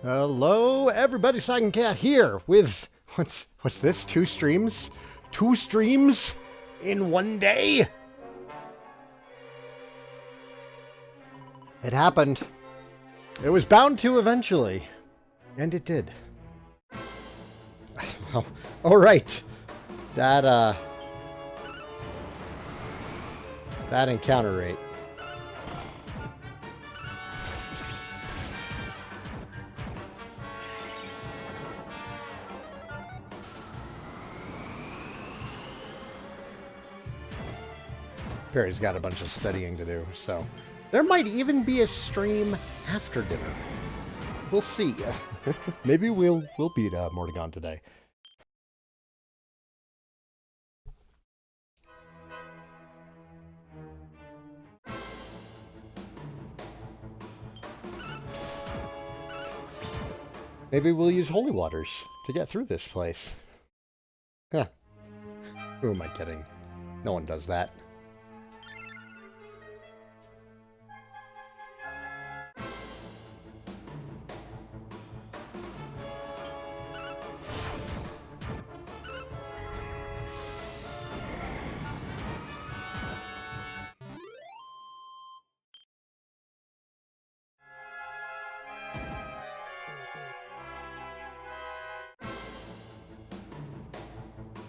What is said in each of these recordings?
Hello, everybody. Saigan Cat here with what's this? 2 streams? 2 streams in one day? It happened. It was bound to eventually, and it did. Oh, all right. That encounter rate. Perry's got a bunch of studying to do, so there might even be a stream after dinner. We'll see. Maybe we'll beat Mordegon today. Maybe we'll use holy waters to get through this place. Huh. Who am I kidding? No one does that.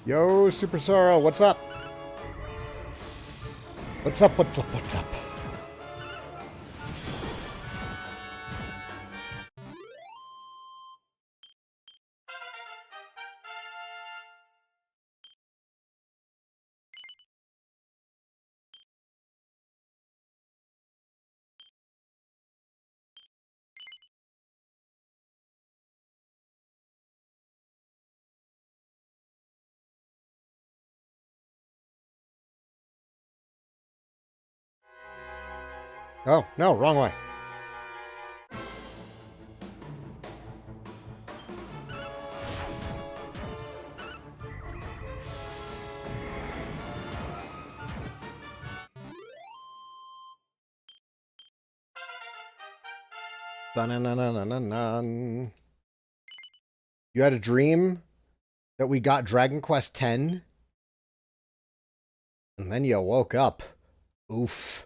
Yo, Super Sorrow, what's up? What's up, what's up, what's up? Oh, no, wrong way. Ba-na-na-na-na-na-na. You had a dream that we got Dragon Quest X? And then you woke up. Oof.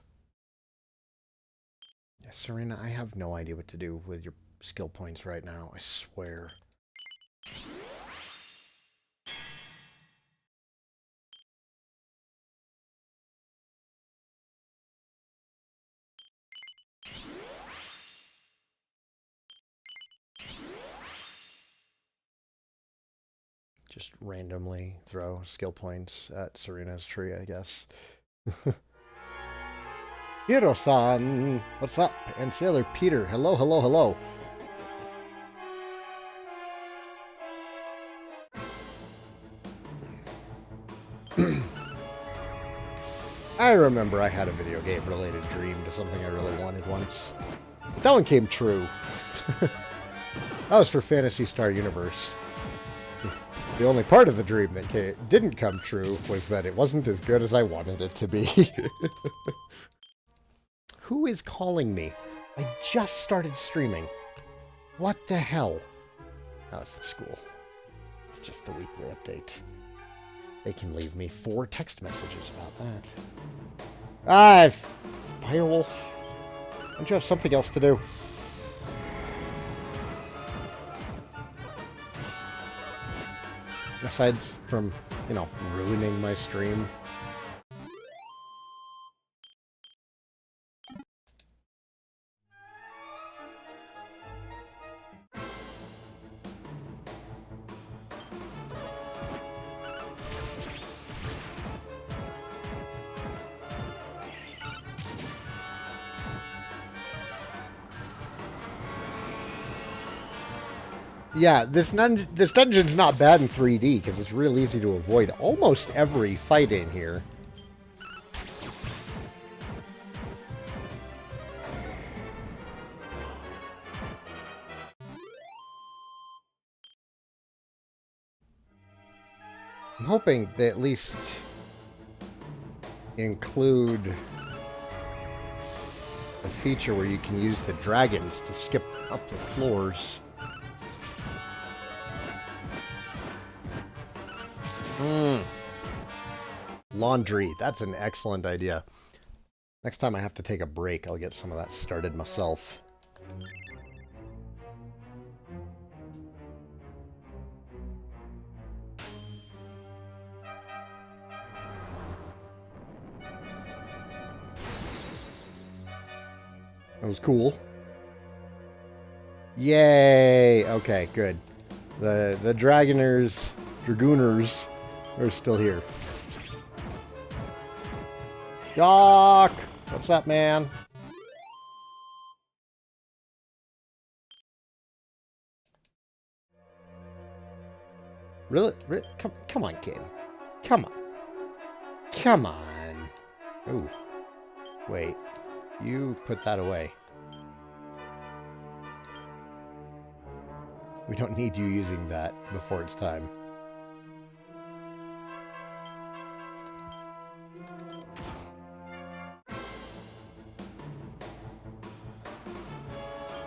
Serena, I have no idea what to do with your skill points right now, I swear. Just randomly throw skill points at Serena's tree, I guess. Hiro-san, what's up? And Sailor Peter, hello, hello, hello. I remember I had a video game related dream to something I really wanted once. But that one came true. That was for Phantasy Star Universe. The only part of the dream that didn't come true was that it wasn't as good as I wanted it to be. Who is calling me? I just started streaming. What the hell? Oh, it's the school. It's just the weekly update. They can leave me 4 text messages about that. Ah, Firewolf. Don't you have something else to do? Aside from, you know, ruining my stream. Yeah, this dungeon's not bad in 3D because it's real easy to avoid almost every fight in here. I'm hoping they at least include a feature where you can use the dragons to skip up the floors. Laundry. That's an excellent idea. Next time I have to take a break, I'll get some of that started myself. That was cool. Yay! Okay, good. The Dragooners are still here. Doc! What's up, man? Really? Come on, game. Come on. Come on. Ooh. Wait. You put that away. We don't need you using that before it's time.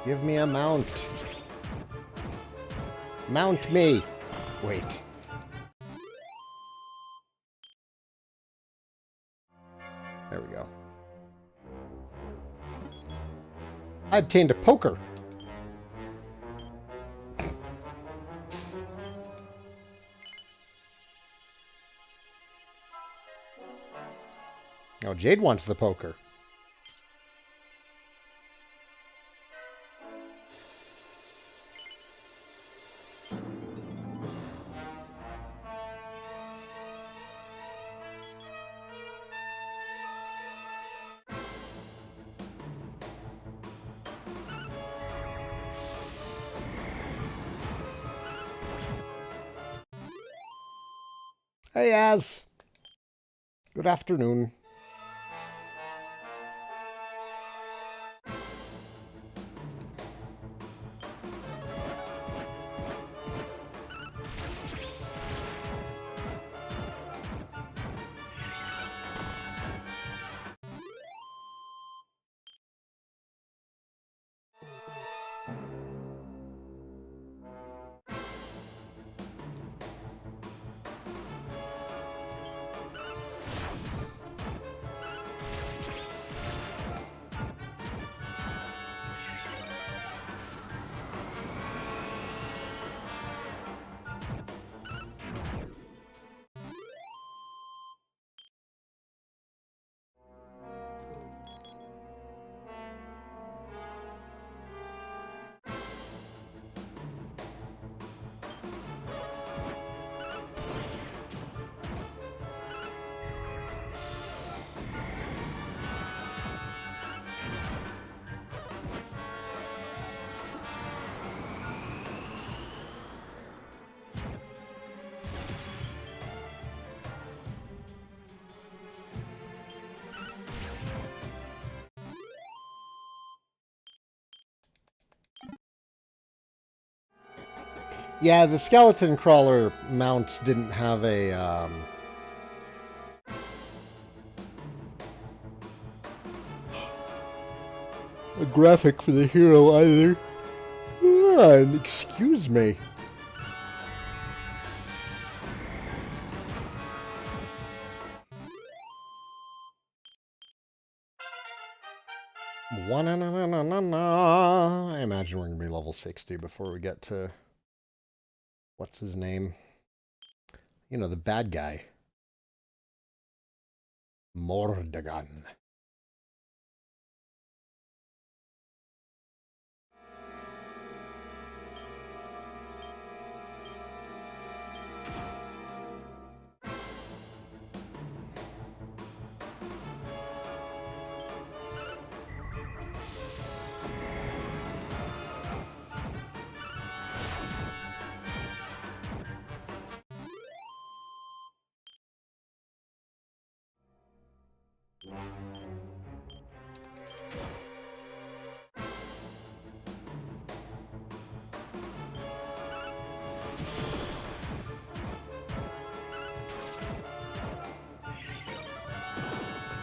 Give me a mount. Mount me. Wait. There we go. I obtained a poker. Oh, Jade wants the poker. Hey, Az. Good afternoon. Yeah, the skeleton crawler mounts didn't have a graphic for the hero either. Excuse me. I imagine we're going to be level 60 before we get to... What's his name? You know, the bad guy. Mordegon.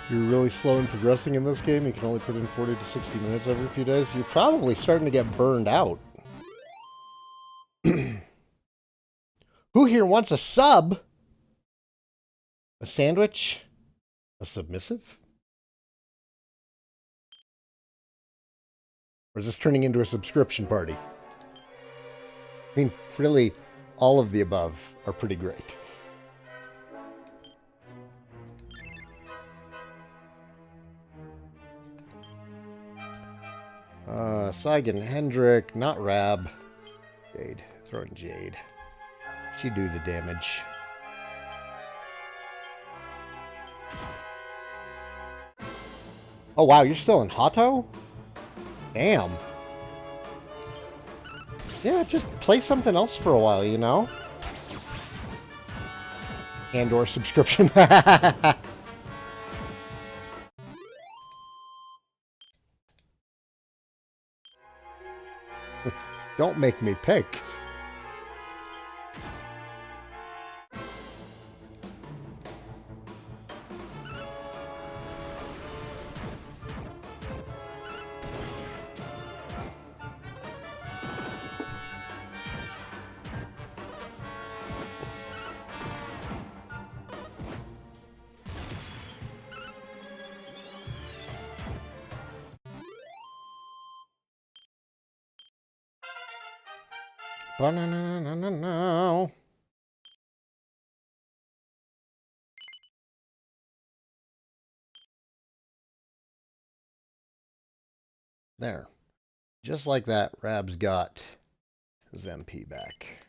You're really slow in progressing in this game. You can only put in 40 to 60 minutes every few days. You're probably starting to get burned out. Who here wants a sub? A sandwich? A submissive? Or is this turning into a subscription party? I mean, really, all of the above are pretty great. Saigan, Hendrik, not Rab. Jade. Throw in Jade. She do the damage. Oh, wow, you're still in Hato? Damn. Yeah, just play something else for a while, you know? And or subscription. Don't make me pick. No. There. Just like that, Rab's got his MP back.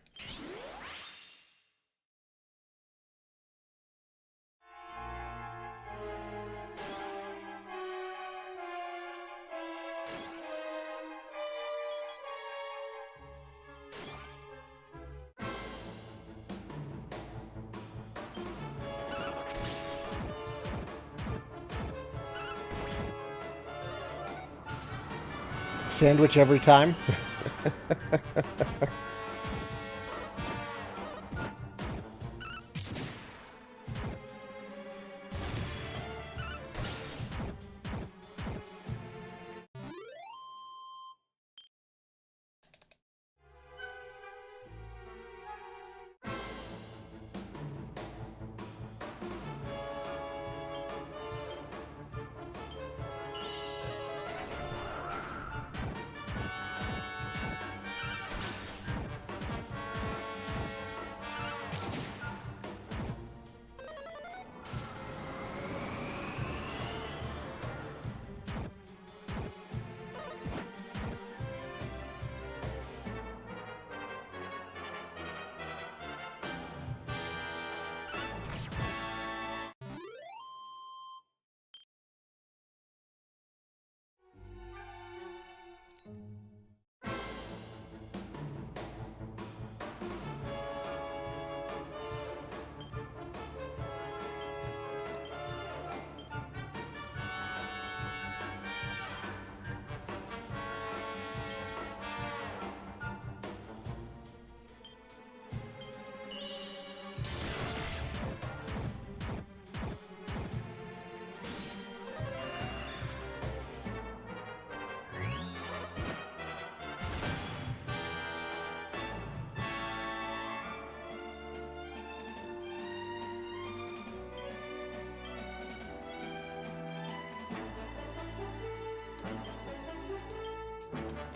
Sandwich every time.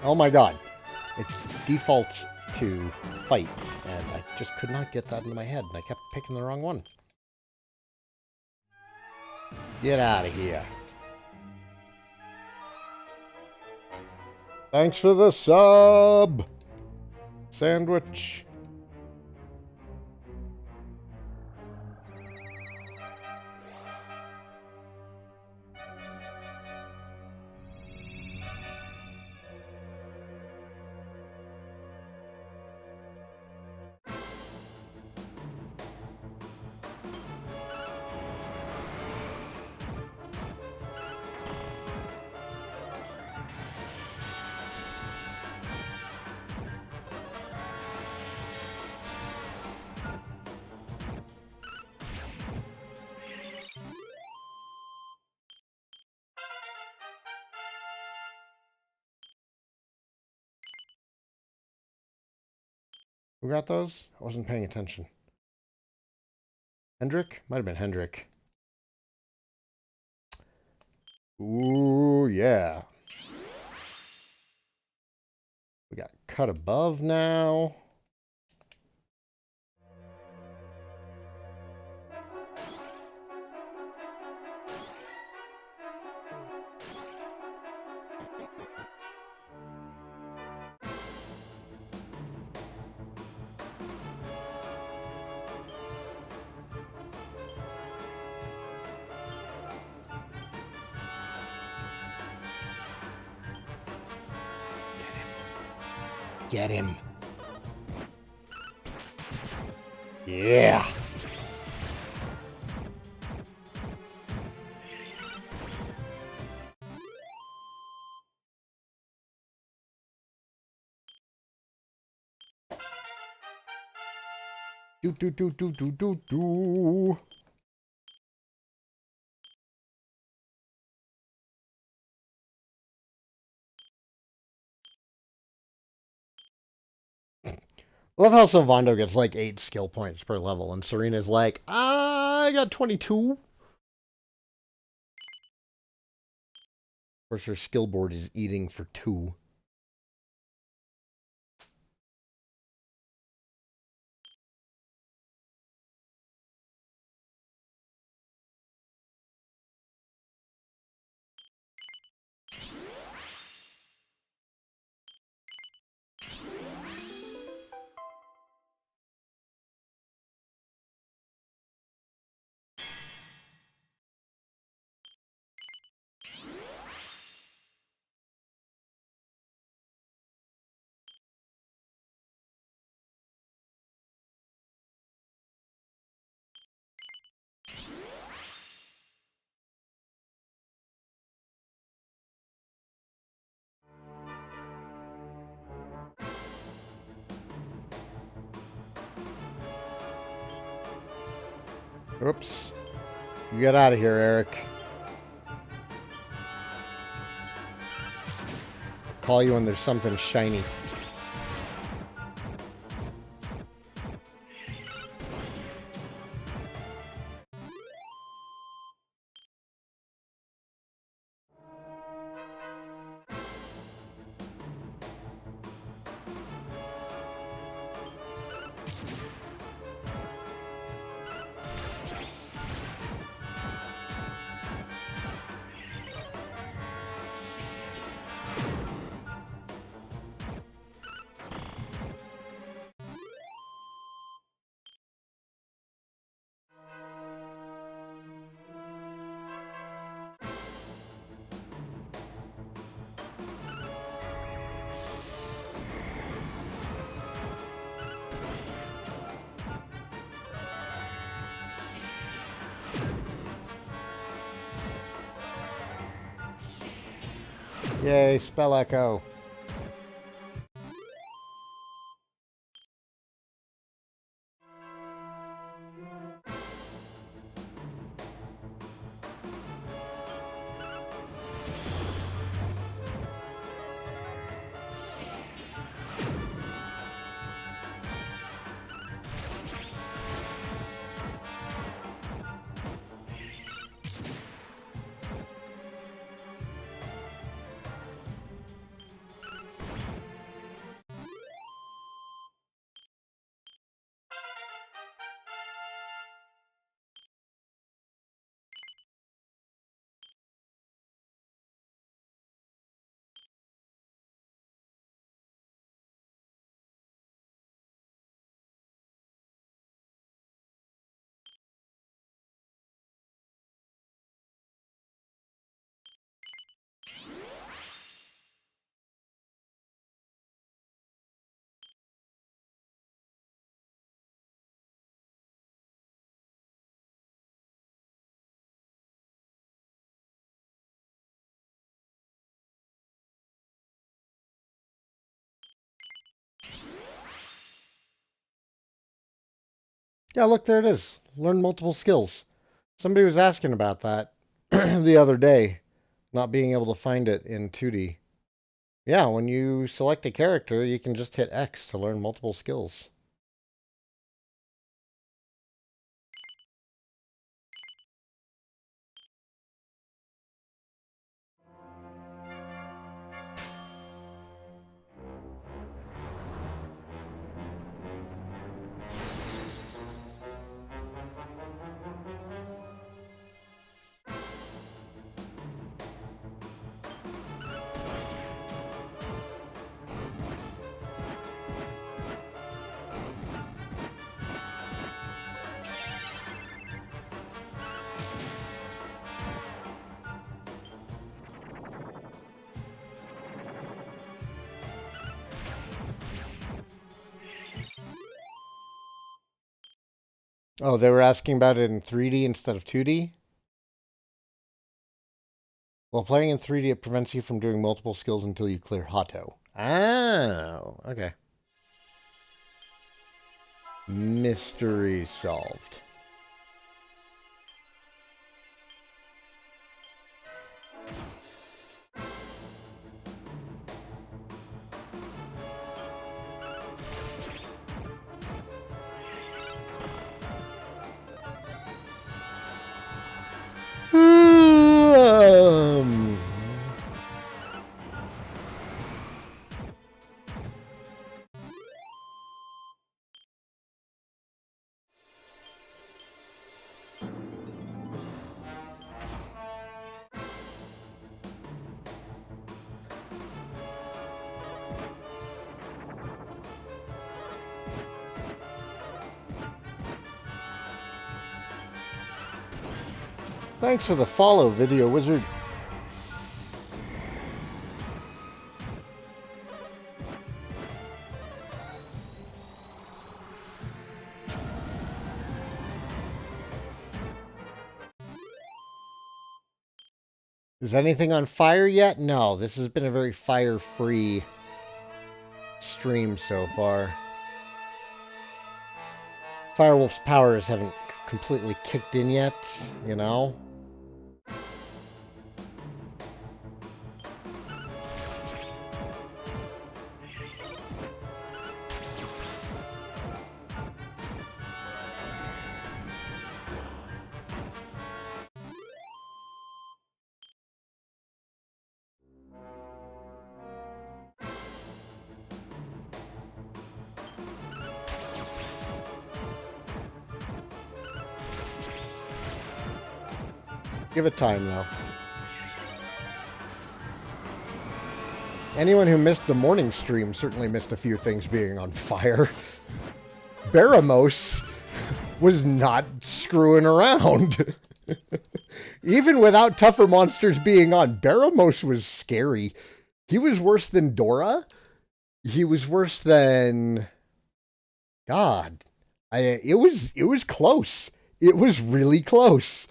Oh my god. It defaults to fight, and I just could not get that into my head, and I kept picking the wrong one. Get out of here. Thanks for the sub! Sandwich. Who got those? I wasn't paying attention. Hendrik? Might have been Hendrik. Ooh, yeah. We got cut above now. Get him. Yeah. Do do do do do do do. I love how Sylvando gets like 8 skill points per level, and Serena's like, I got 22. Of course, her skill board is eating for 2. Oops. You get out of here, Eric. I'll call you when there's something shiny. Yay, spell echo. Yeah, look, there it is. Learn multiple skills. Somebody was asking about that the other day, not being able to find it in 2D. Yeah, when you select a character, you can just hit X to learn multiple skills. Oh, they were asking about it in 3D instead of 2D? While playing in 3D, it prevents you from doing multiple skills until you clear Hato. Oh, okay. Mystery solved. Thanks for the follow, Video Wizard. Is anything on fire yet? No, this has been a very fire-free stream so far. Firewolf's powers haven't completely kicked in yet, you know? Give it time, though. Anyone who missed the morning stream certainly missed a few things being on fire. Baramos was not screwing around. Even without tougher monsters being on, Baramos was scary. He was worse than Dora. He was worse than... God. It was close. It was really close.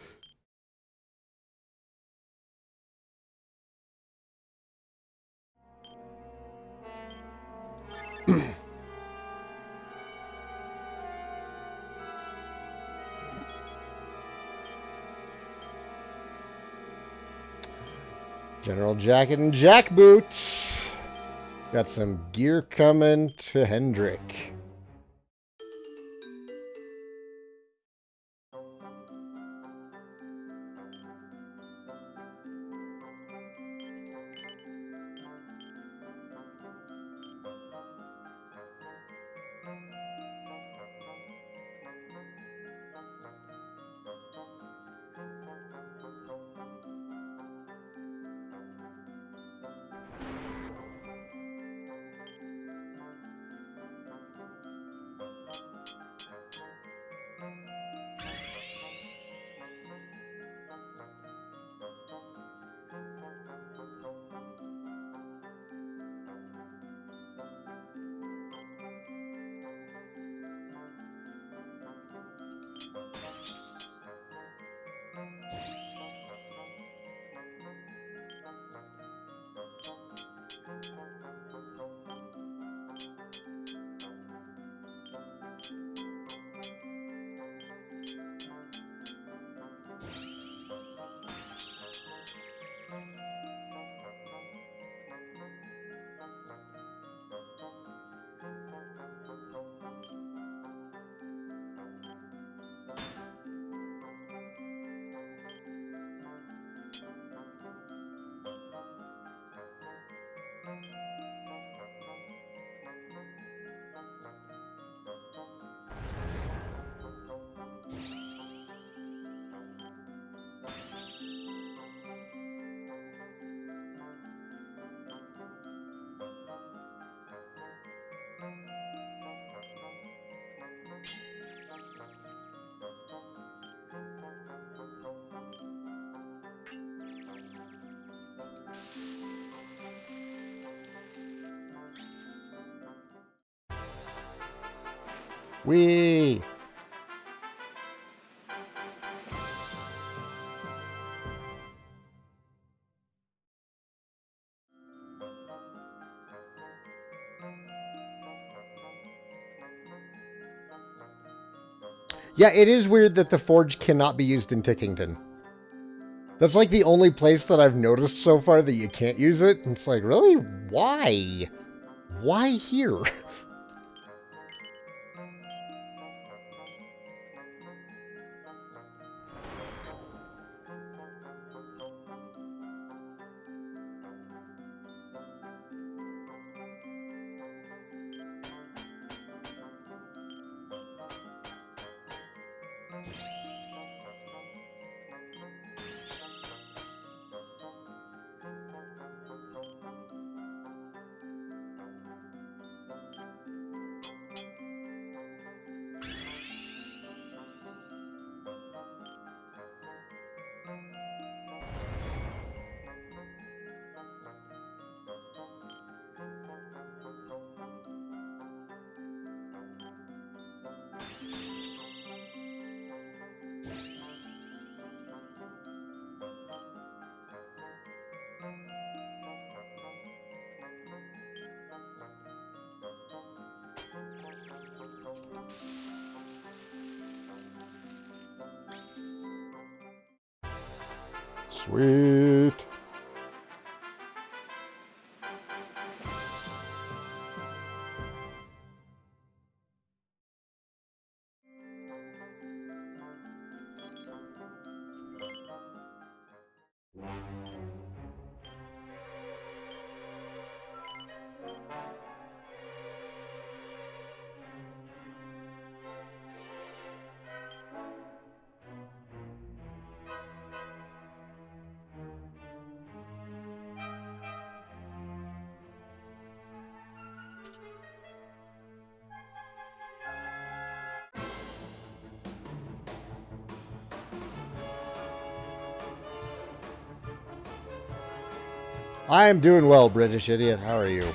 General jacket and jack boots. Got some gear coming to Hendrik. Whee! Yeah, it is weird that the forge cannot be used in Tickington. That's like the only place that I've noticed so far that you can't use it. And it's like, really? Why? Why here? Sweet. I am doing well, British idiot. How are you?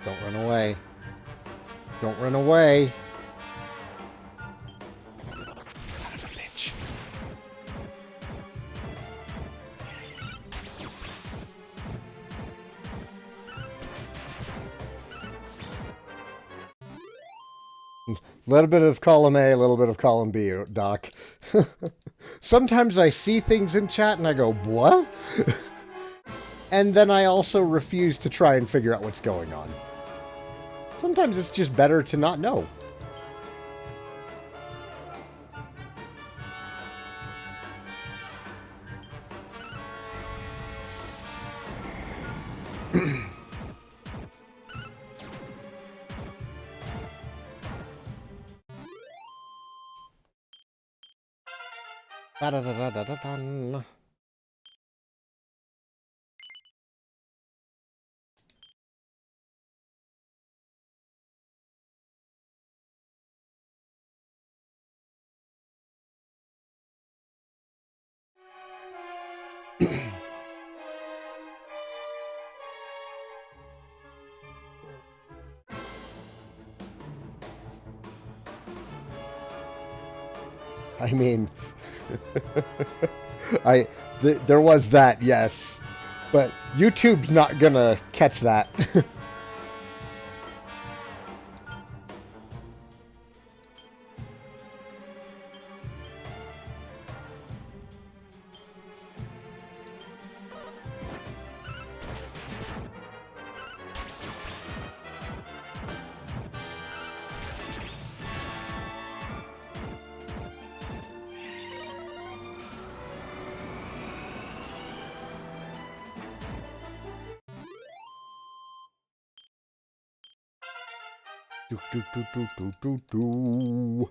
Don't run away. Don't run away. Son of a bitch. Little bit of column A, a little bit of column B, Doc. Sometimes I see things in chat and I go, what? And then I also refuse to try and figure out what's going on. Sometimes it's just better to not know. Da-da-da-da-da-dun. I mean, there was that, yes. But YouTube's not gonna catch that. do, do, do, do, do, do, do.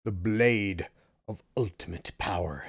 The blade of ultimate power.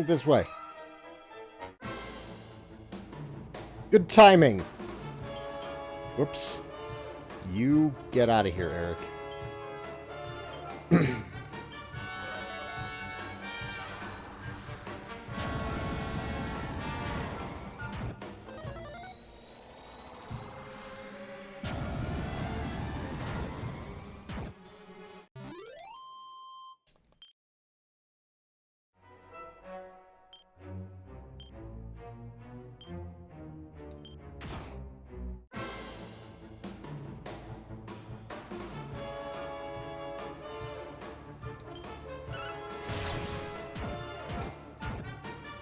This way. Good timing. Whoops. You get out of here, Eric.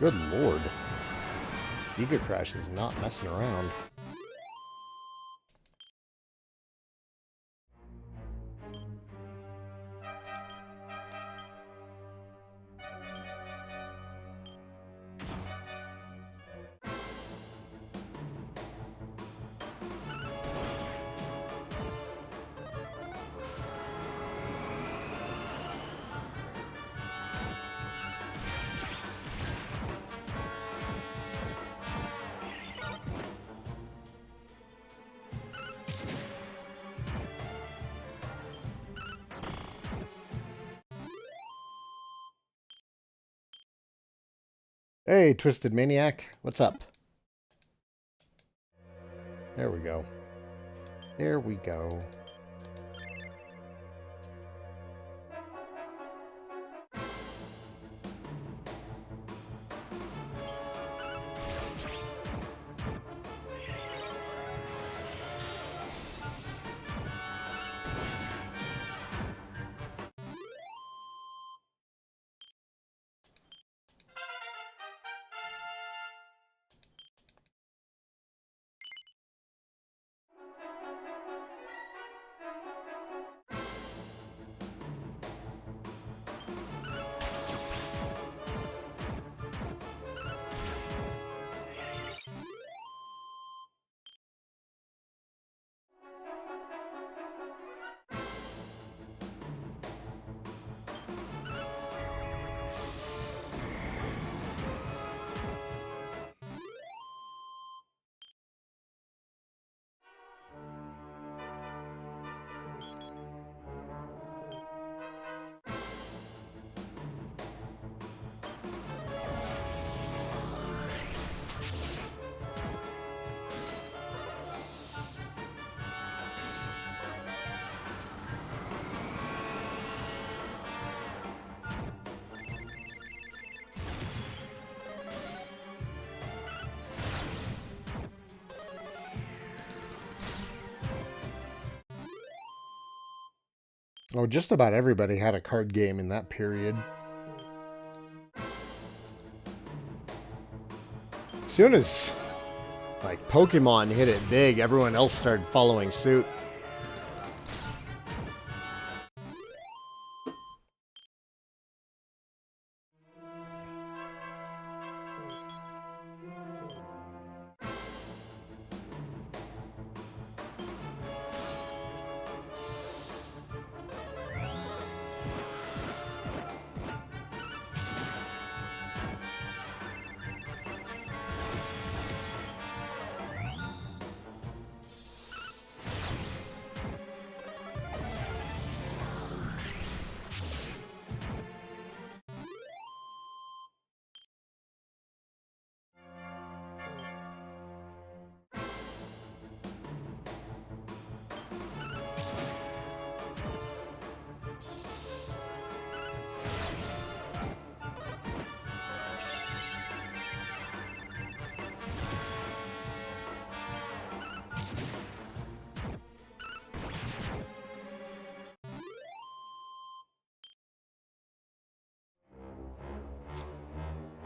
Good lord. Giga Crash is not messing around. Hey, Twisted Maniac. What's up? There we go. There we go. Oh, just about everybody had a card game in that period. As soon as, like, Pokemon hit it big, everyone else started following suit.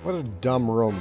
What a dumb room.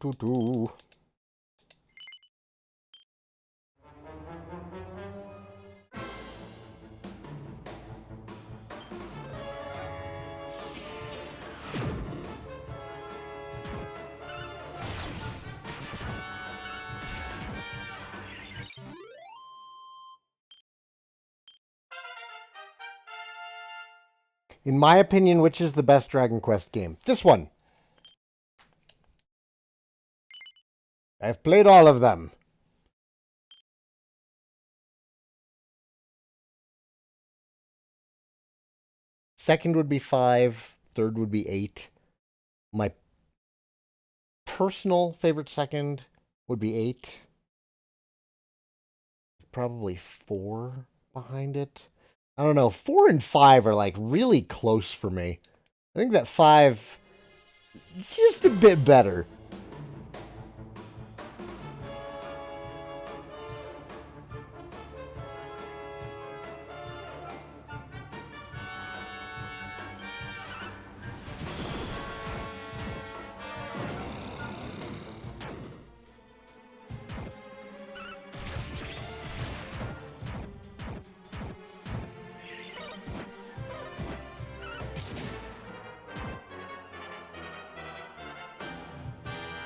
Do. In my opinion, which is the best Dragon Quest game? This one. I've played all of them. Second would be 5. Third would be 8. My personal favorite second would be 8. Probably 4 behind it. I don't know. 4 and 5 are like really close for me. I think that 5 is just a bit better.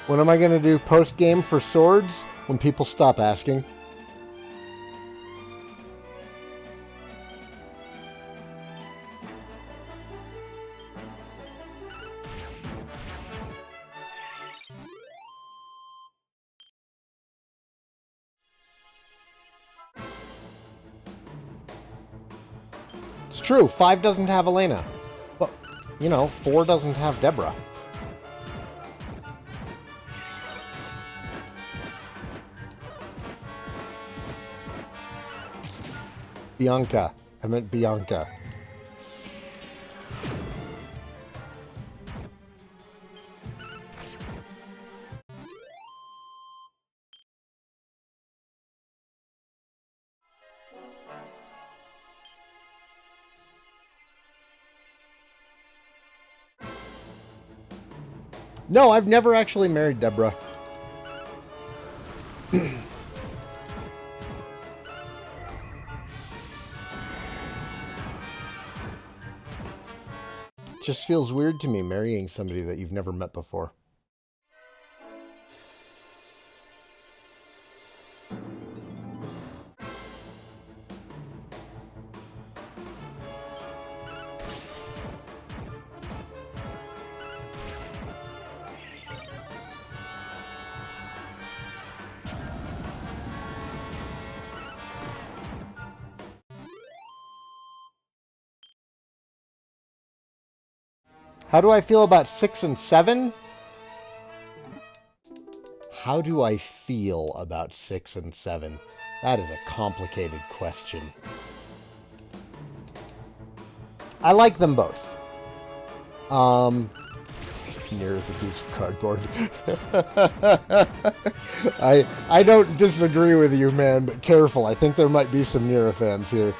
When am I going to do post-game for swords? When people stop asking. It's true, 5 doesn't have Elena. But, you know, 4 doesn't have Deborah. Bianca. I meant Bianca. No, I've never actually married Deborah. Just feels weird to me marrying somebody that you've never met before. How do I feel about 6 and 7? How do I feel about 6 and 7? That is a complicated question. I like them both. Near as a piece of cardboard. I don't disagree with you, man, but careful. I think there might be some Nira fans here.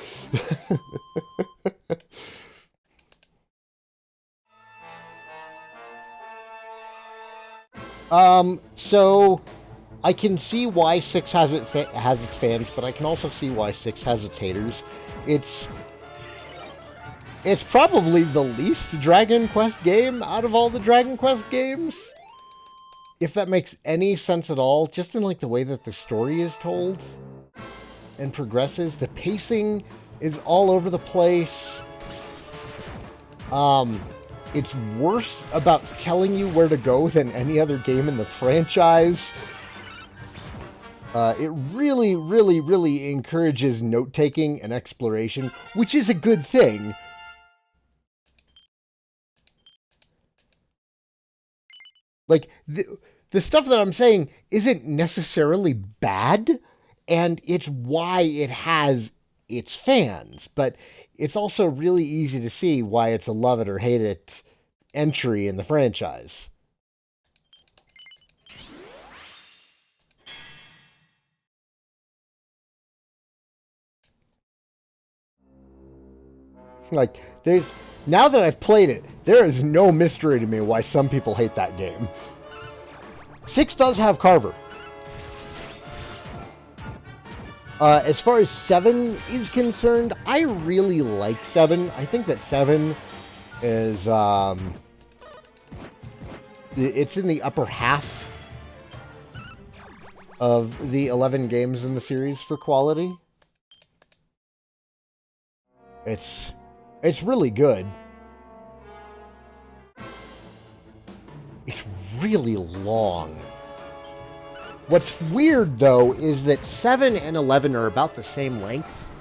So I can see why 6 has its fans, but I can also see why 6 has its haters. It's probably the least Dragon Quest game out of all the Dragon Quest games. if that makes any sense at all, just in like the way that the story is told and progresses. The pacing is all over the place. It's worse about telling you where to go than any other game in the franchise. It really, really, really encourages note-taking and exploration, which is a good thing. Like, the stuff that I'm saying isn't necessarily bad, and it's why it has its fans, but it's also really easy to see why it's a love it or hate it entry in the franchise. Like, now that I've played it, there is no mystery to me why some people hate that game. 6 does have Carver. As far as 7 is concerned, I really like 7. I think that 7 is, it's in the upper half of the 11 games in the series for quality. It's really good. It's really long. What's weird, though, is that 7 and 11 are about the same length.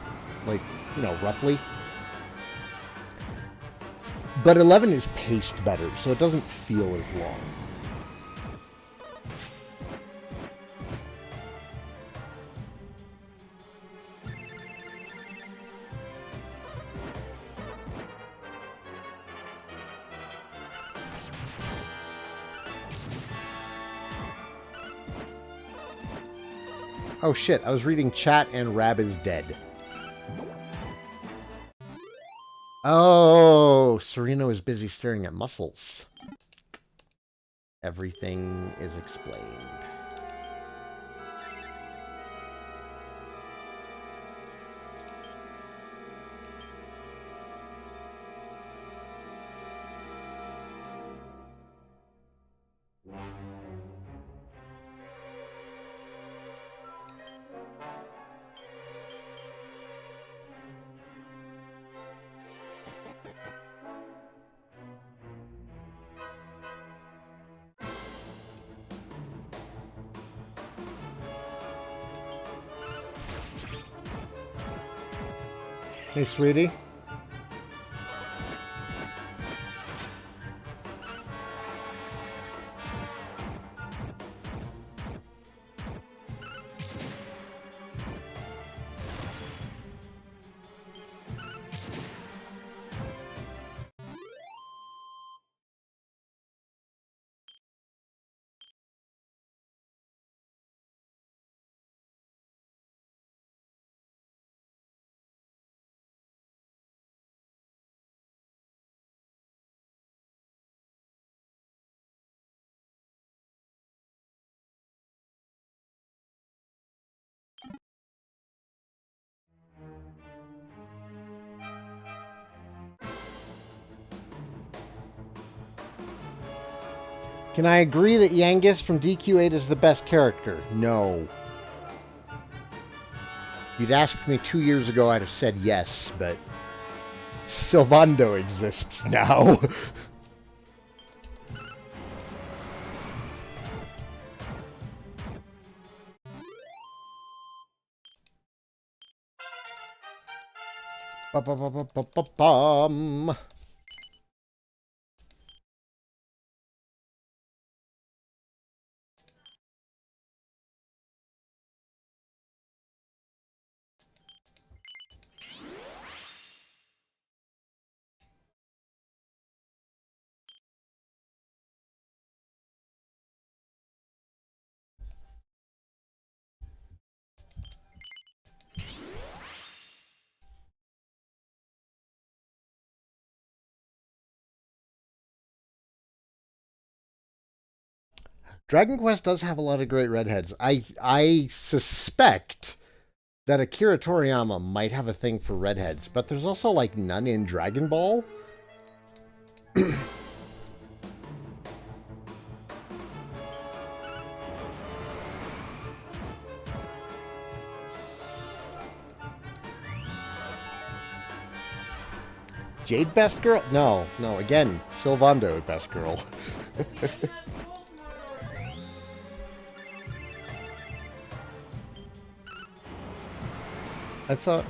Like, you know, roughly. But 11 is paced better, so it doesn't feel as long. Oh shit, I was reading chat and Rab is dead. Oh, Sereno is busy staring at muscles. Everything is explained. Hey, sweetie. Can I agree that Yangus from DQ8 is the best character? No. You'd asked me 2 years ago, I'd have said yes, but Sylvando exists now. Ba-ba-ba-ba-ba-bum. Dragon Quest does have a lot of great redheads. I suspect that Akira Toriyama might have a thing for redheads, but there's also like none in Dragon Ball. Jade best girl? No, no, again, Sylvando best girl. I thought...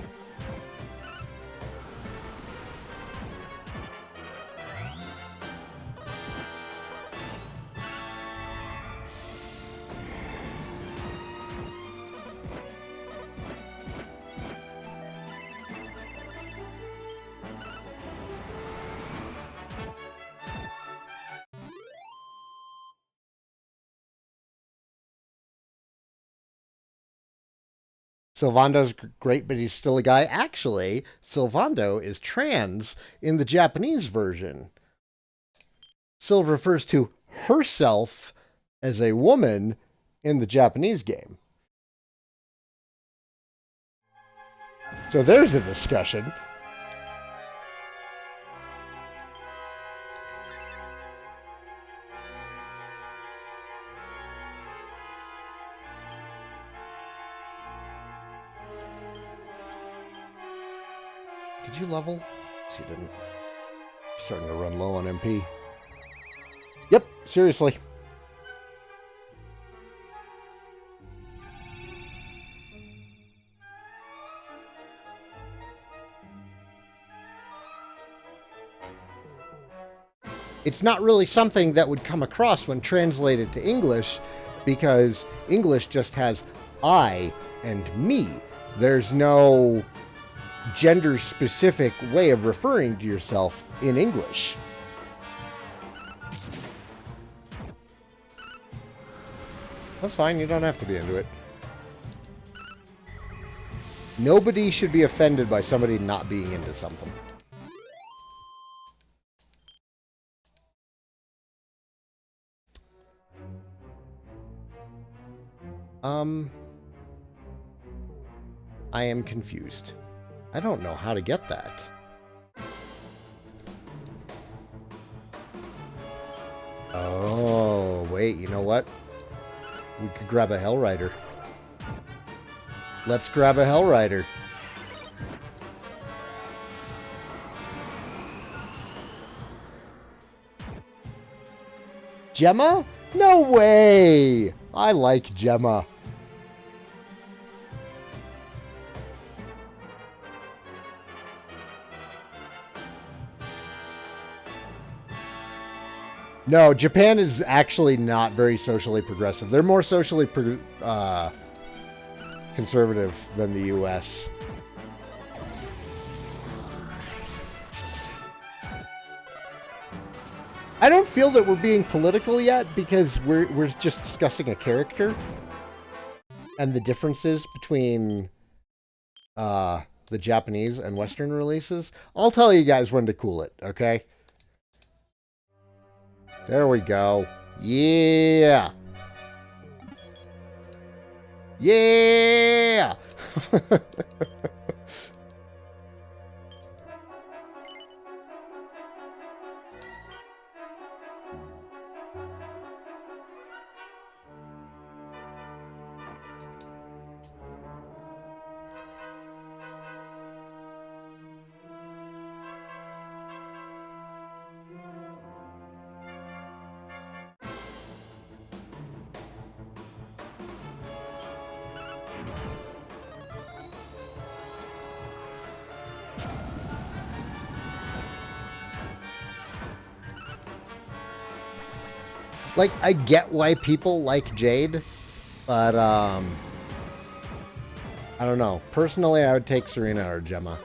Sylvando's great, but he's still a guy. Actually, Sylvando is trans in the Japanese version. Syl refers to herself as a woman in the Japanese game. So there's a discussion. Did you level? Yes, you didn't. Starting to run low on MP. Yep, seriously. It's not really something that would come across when translated to English, because English just has I and me. There's no gender-specific way of referring to yourself in English. That's fine, you don't have to be into it. Nobody should be offended by somebody not being into something. I am confused. I don't know how to get that. Oh, wait, you know what? We could grab a Hell Rider. Let's grab a Hell Rider. Gemma? No way! I like Gemma. No, Japan is actually not very socially progressive. They're more socially conservative than the US. I don't feel that we're being political yet because we're just discussing a character and the differences between the Japanese and Western releases. I'll tell you guys when to cool it, okay? There we go. Yeah. Yeah. Like, I get why people like Jade, but, I don't know. Personally, I would take Serena or Gemma.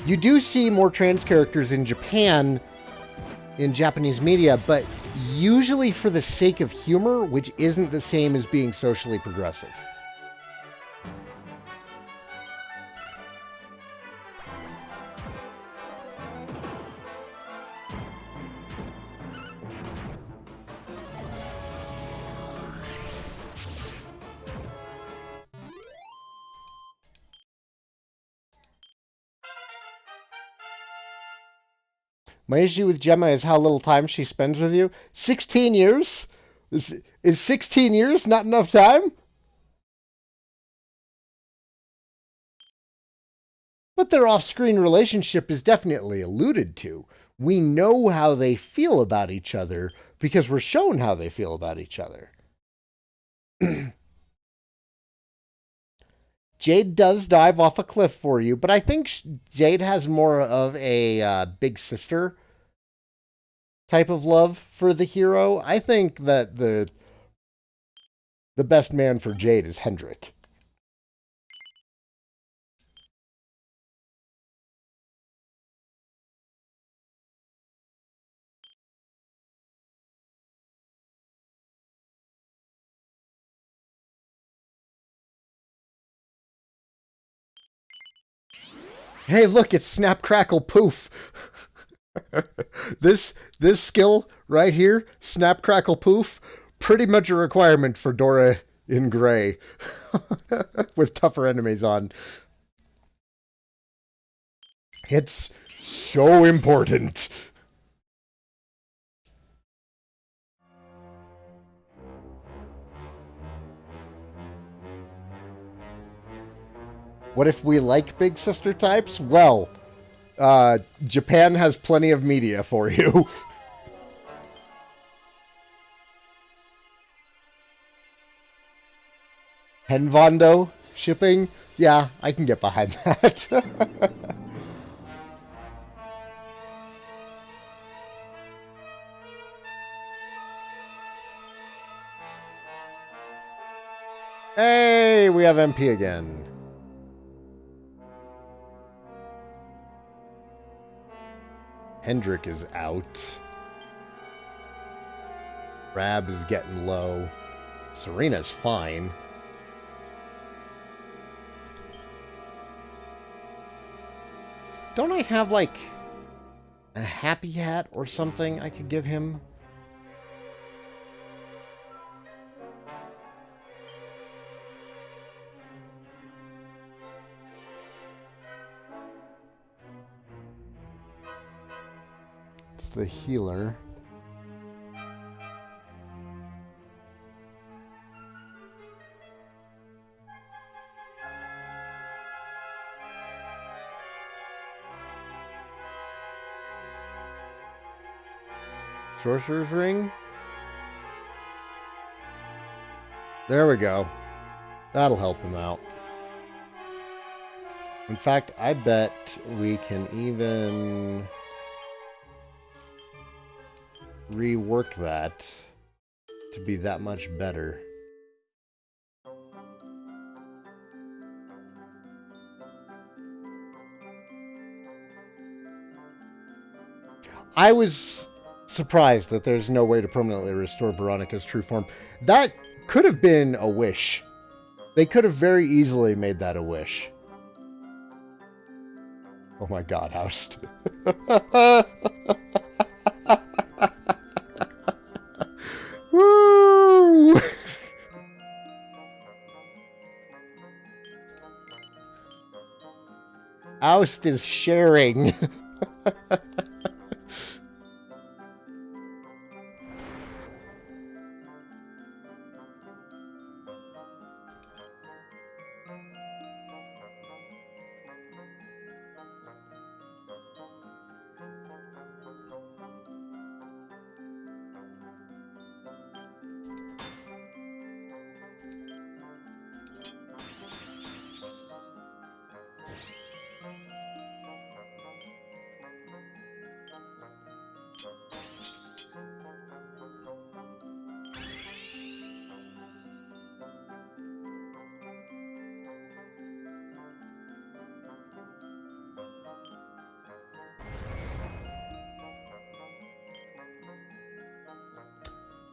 You do see more trans characters in Japan, in Japanese media, but usually for the sake of humor, which isn't the same as being socially progressive. My issue with Gemma is how little time she spends with you. 16 years? Is 16 years not enough time? But their off-screen relationship is definitely alluded to. We know how they feel about each other because we're shown how they feel about each other. Jade does dive off a cliff for you, but I think Jade has more of a big sister type of love for the hero. I think that the best man for Jade is Hendrik. Hey, look, it's Snap Crackle Poof. this skill right here, Snap Crackle Poof, pretty much a requirement for Dora in Gray with tougher enemies on. It's so important. What if we like big sister types? Well, Japan has plenty of media for you. Henvondo shipping? Yeah, I can get behind that. Hey, we have MP again. Hendrik is out. Rab is getting low. Serena's fine. Don't I have, like, a happy hat or something I could give him? It's the healer. Sorcerer's Ring? There we go. That'll help him out. In fact, I bet we can even rework that to be that much better. I was surprised that there's no way to permanently restore Veronica's true form. That could have been a wish. They could have very easily made that a wish. Oh my god, Oust. Woo! Oust is sharing.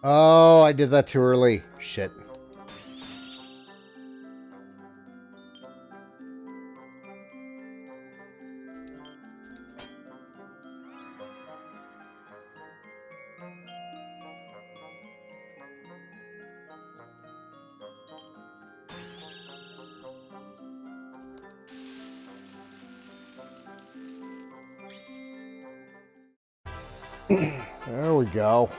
Oh, I did that too early. Shit. There we go.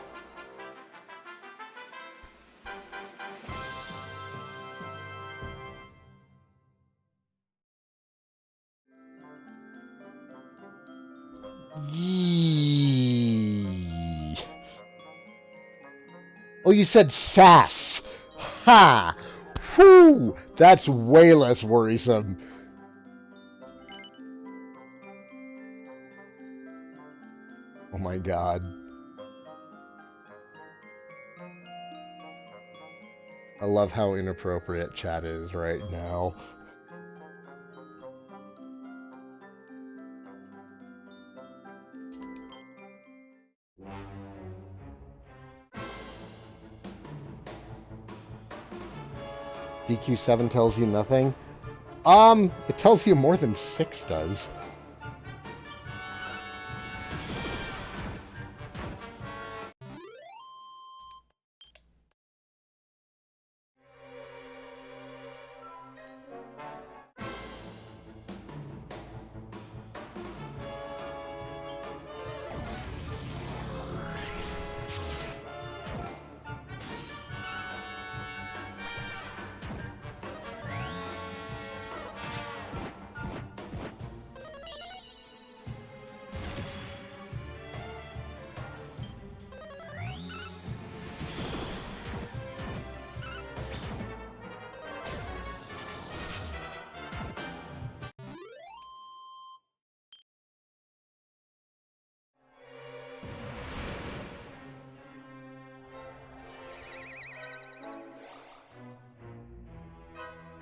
Yee. Oh, you said sass. Ha! Whew! That's way less worrisome. Oh my god. I love how inappropriate chat is right now. DQ7 tells you nothing? It tells you more than 6 does.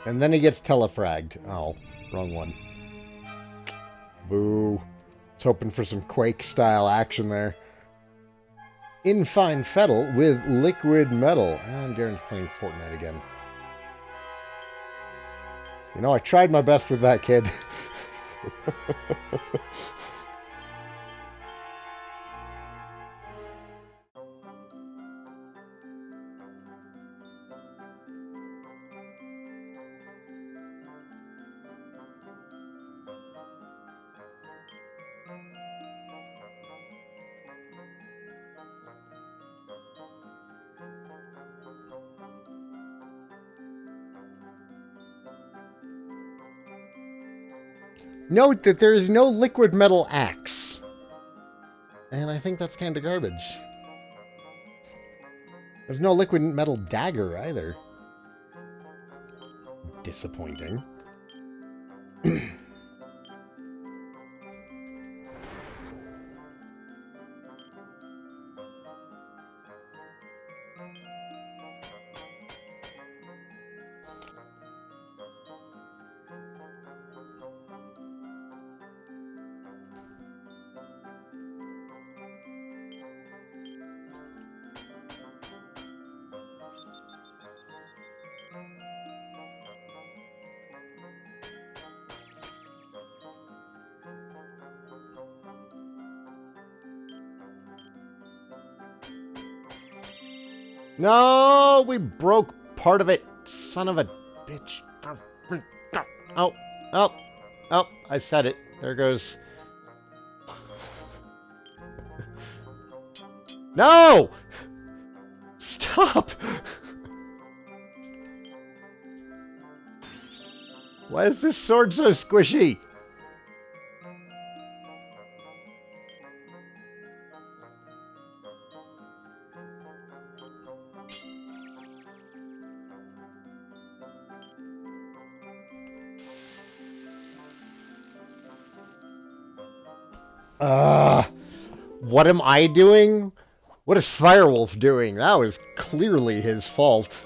And then he gets telefragged. Oh, wrong one. Boo. I was hoping for some Quake-style action there. Infine Fettle with Liquid Metal. And Garen's playing Fortnite again. You know, I tried my best with that kid. Note that there is no liquid metal axe. And I think that's kind of garbage. There's no liquid metal dagger either. Disappointing. No, we broke part of it, son of a bitch. Oh, I said it. There goes. No! Stop! Why is this sword so squishy? What am I doing? What is Firewolf doing? That was clearly his fault.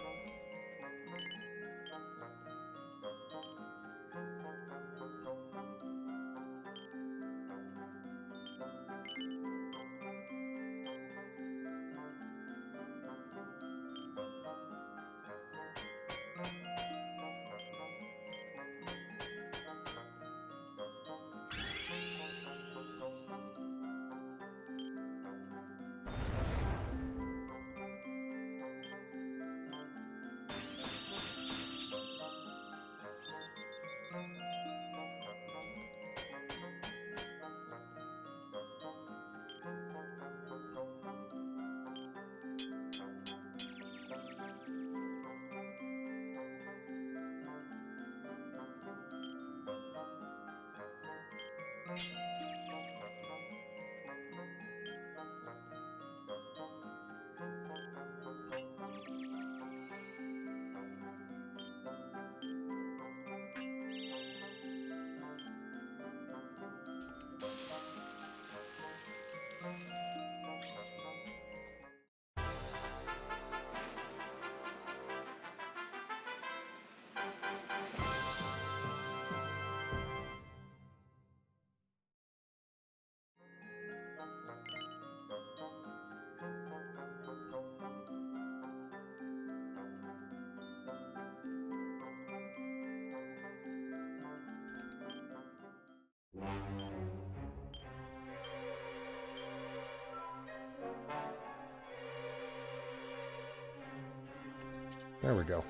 There we go.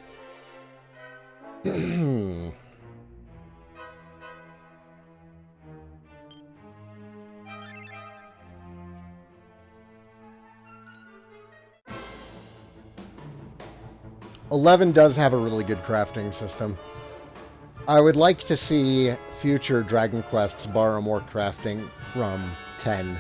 $11 does have a really good crafting system. I would like to see future Dragon Quests borrow more crafting from 10.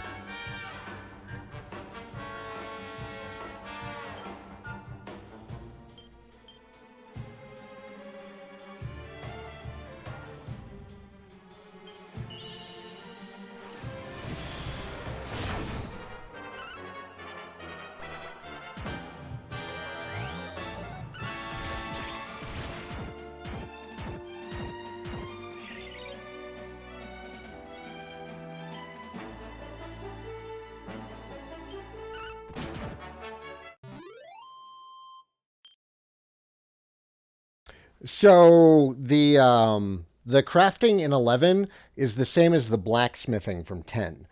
So the crafting in 11 is the same as the blacksmithing from 10.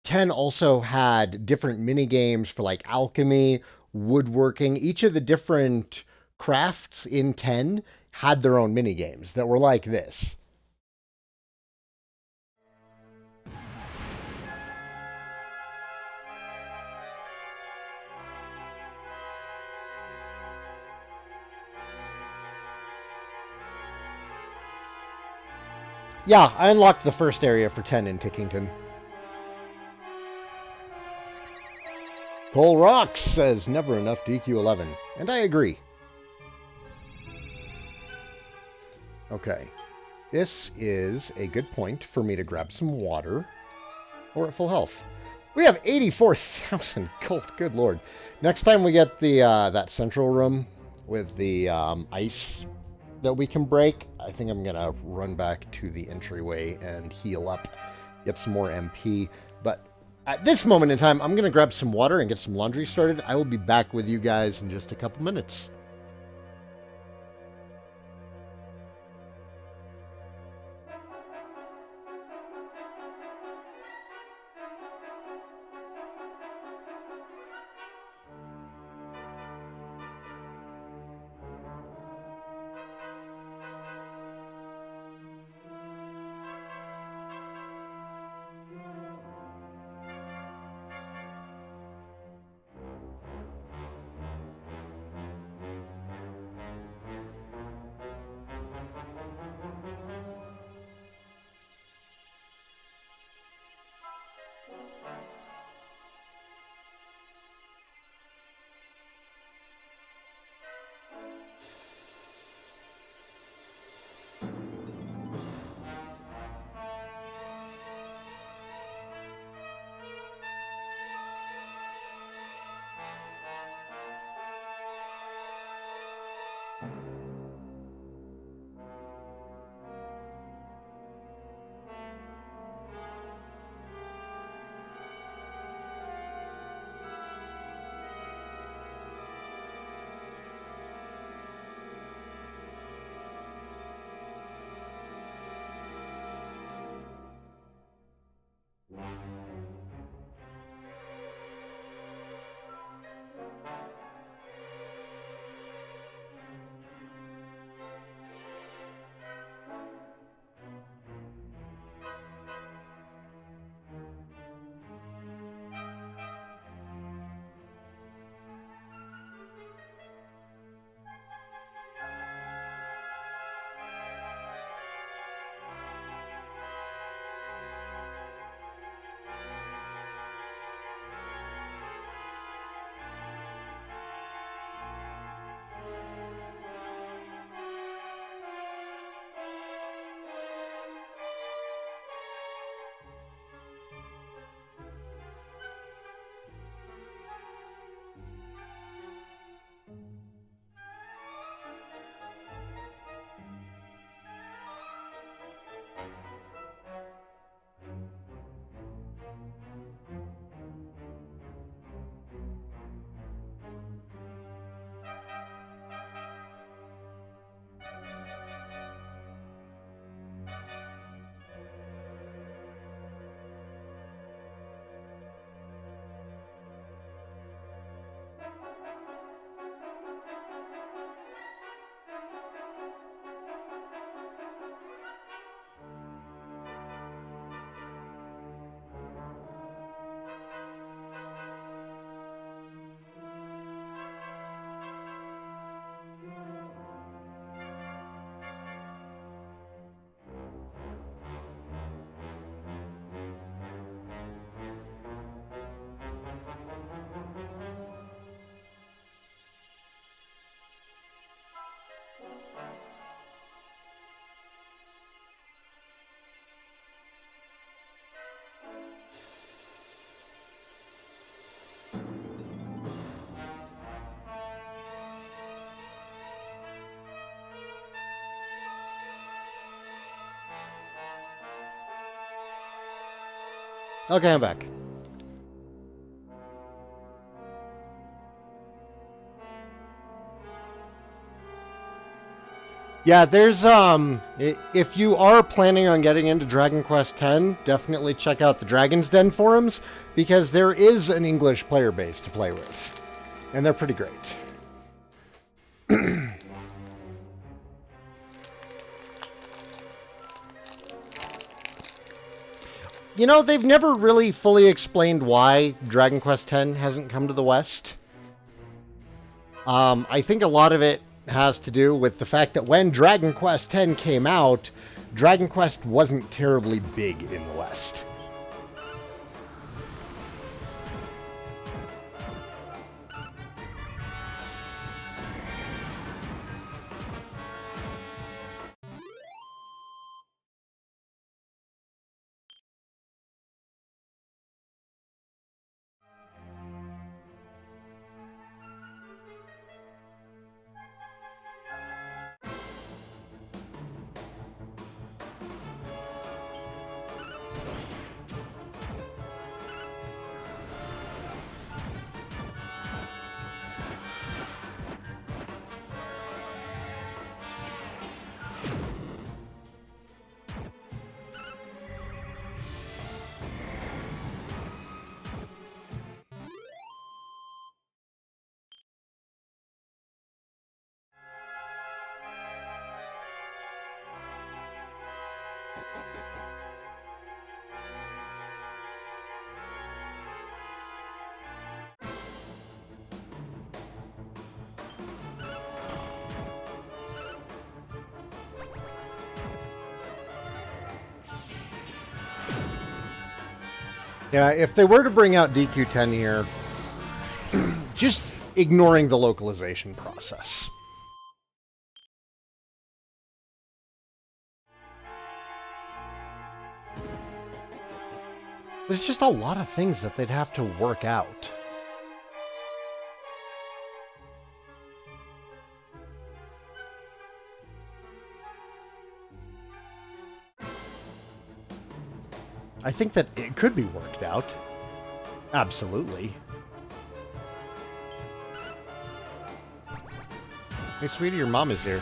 10 also had different mini games for like alchemy, woodworking. Each of the different crafts in 10 had their own mini games that were like this. Yeah, I unlocked the first area for 10 in Tickington. Cole Rocks says never enough DQ11, and I agree. Okay, this is a good point for me to grab some water. Or at full health. We have 84,000 gold, good lord. Next time we get the that central room with the ice that we can break, I think I'm going to run back to the entryway and heal up, get some more MP. But at this moment in time, I'm going to grab some water and get some laundry started. I will be back with you guys in just a couple minutes. Okay, I'm back. Yeah, there's, if you are planning on getting into Dragon Quest X, definitely check out the Dragon's Den forums, because there is an English player base to play with. And they're pretty great. You know, they've never really fully explained why Dragon Quest X hasn't come to the West. I think a lot of it has to do with the fact that when Dragon Quest X came out, Dragon Quest wasn't terribly big in the West. Yeah, if they were to bring out DQ10 here, just ignoring the localization process. There's just a lot of things that they'd have to work out. I think that it could be worked out. Absolutely. Hey, sweetie, your mom is here.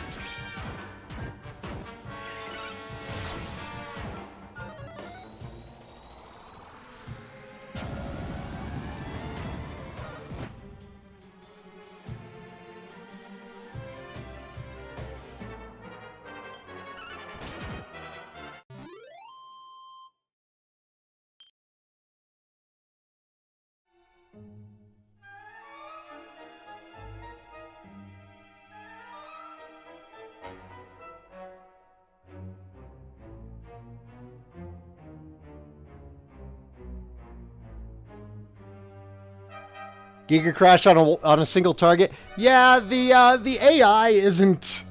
Giga Crash on a single target. Yeah, the AI isn't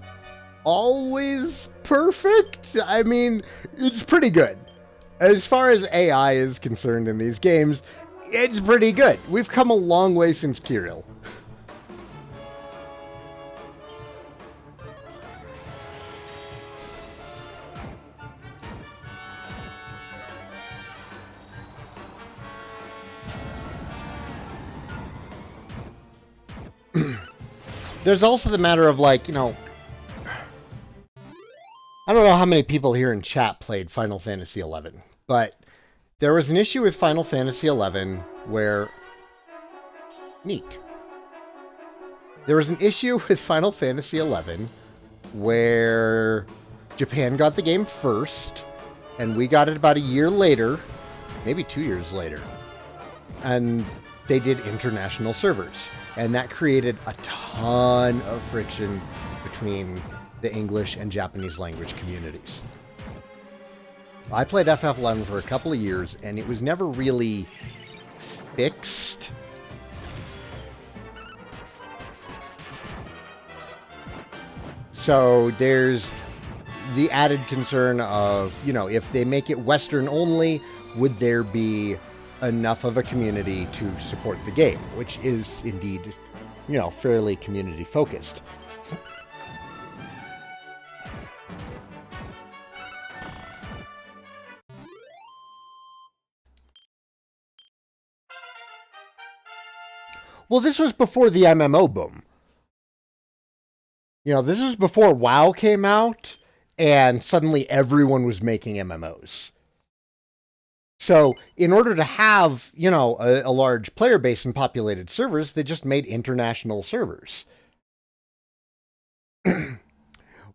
always perfect. I mean, it's pretty good. As far as AI is concerned in these games, it's pretty good. We've come a long way since Kirill. There's also the matter of, like, you know, I don't know how many people here in chat played Final Fantasy XI, but there was an issue with Final Fantasy XI where... Neat. There was an issue with Final Fantasy XI where Japan got the game first, and we got it about a year later, maybe 2 years later, and they did international servers. And that created a ton of friction between the English and Japanese language communities. I played FF11 for a couple of years, and it was never really fixed. So there's the added concern of, you know, if they make it Western only, would there be enough of a community to support the game, which is indeed, you know, fairly community focused. Well, this was before the MMO boom. You know, this was before WoW came out, and suddenly everyone was making MMOs. So, in order to have, you know, a large player base and populated servers, they just made international servers.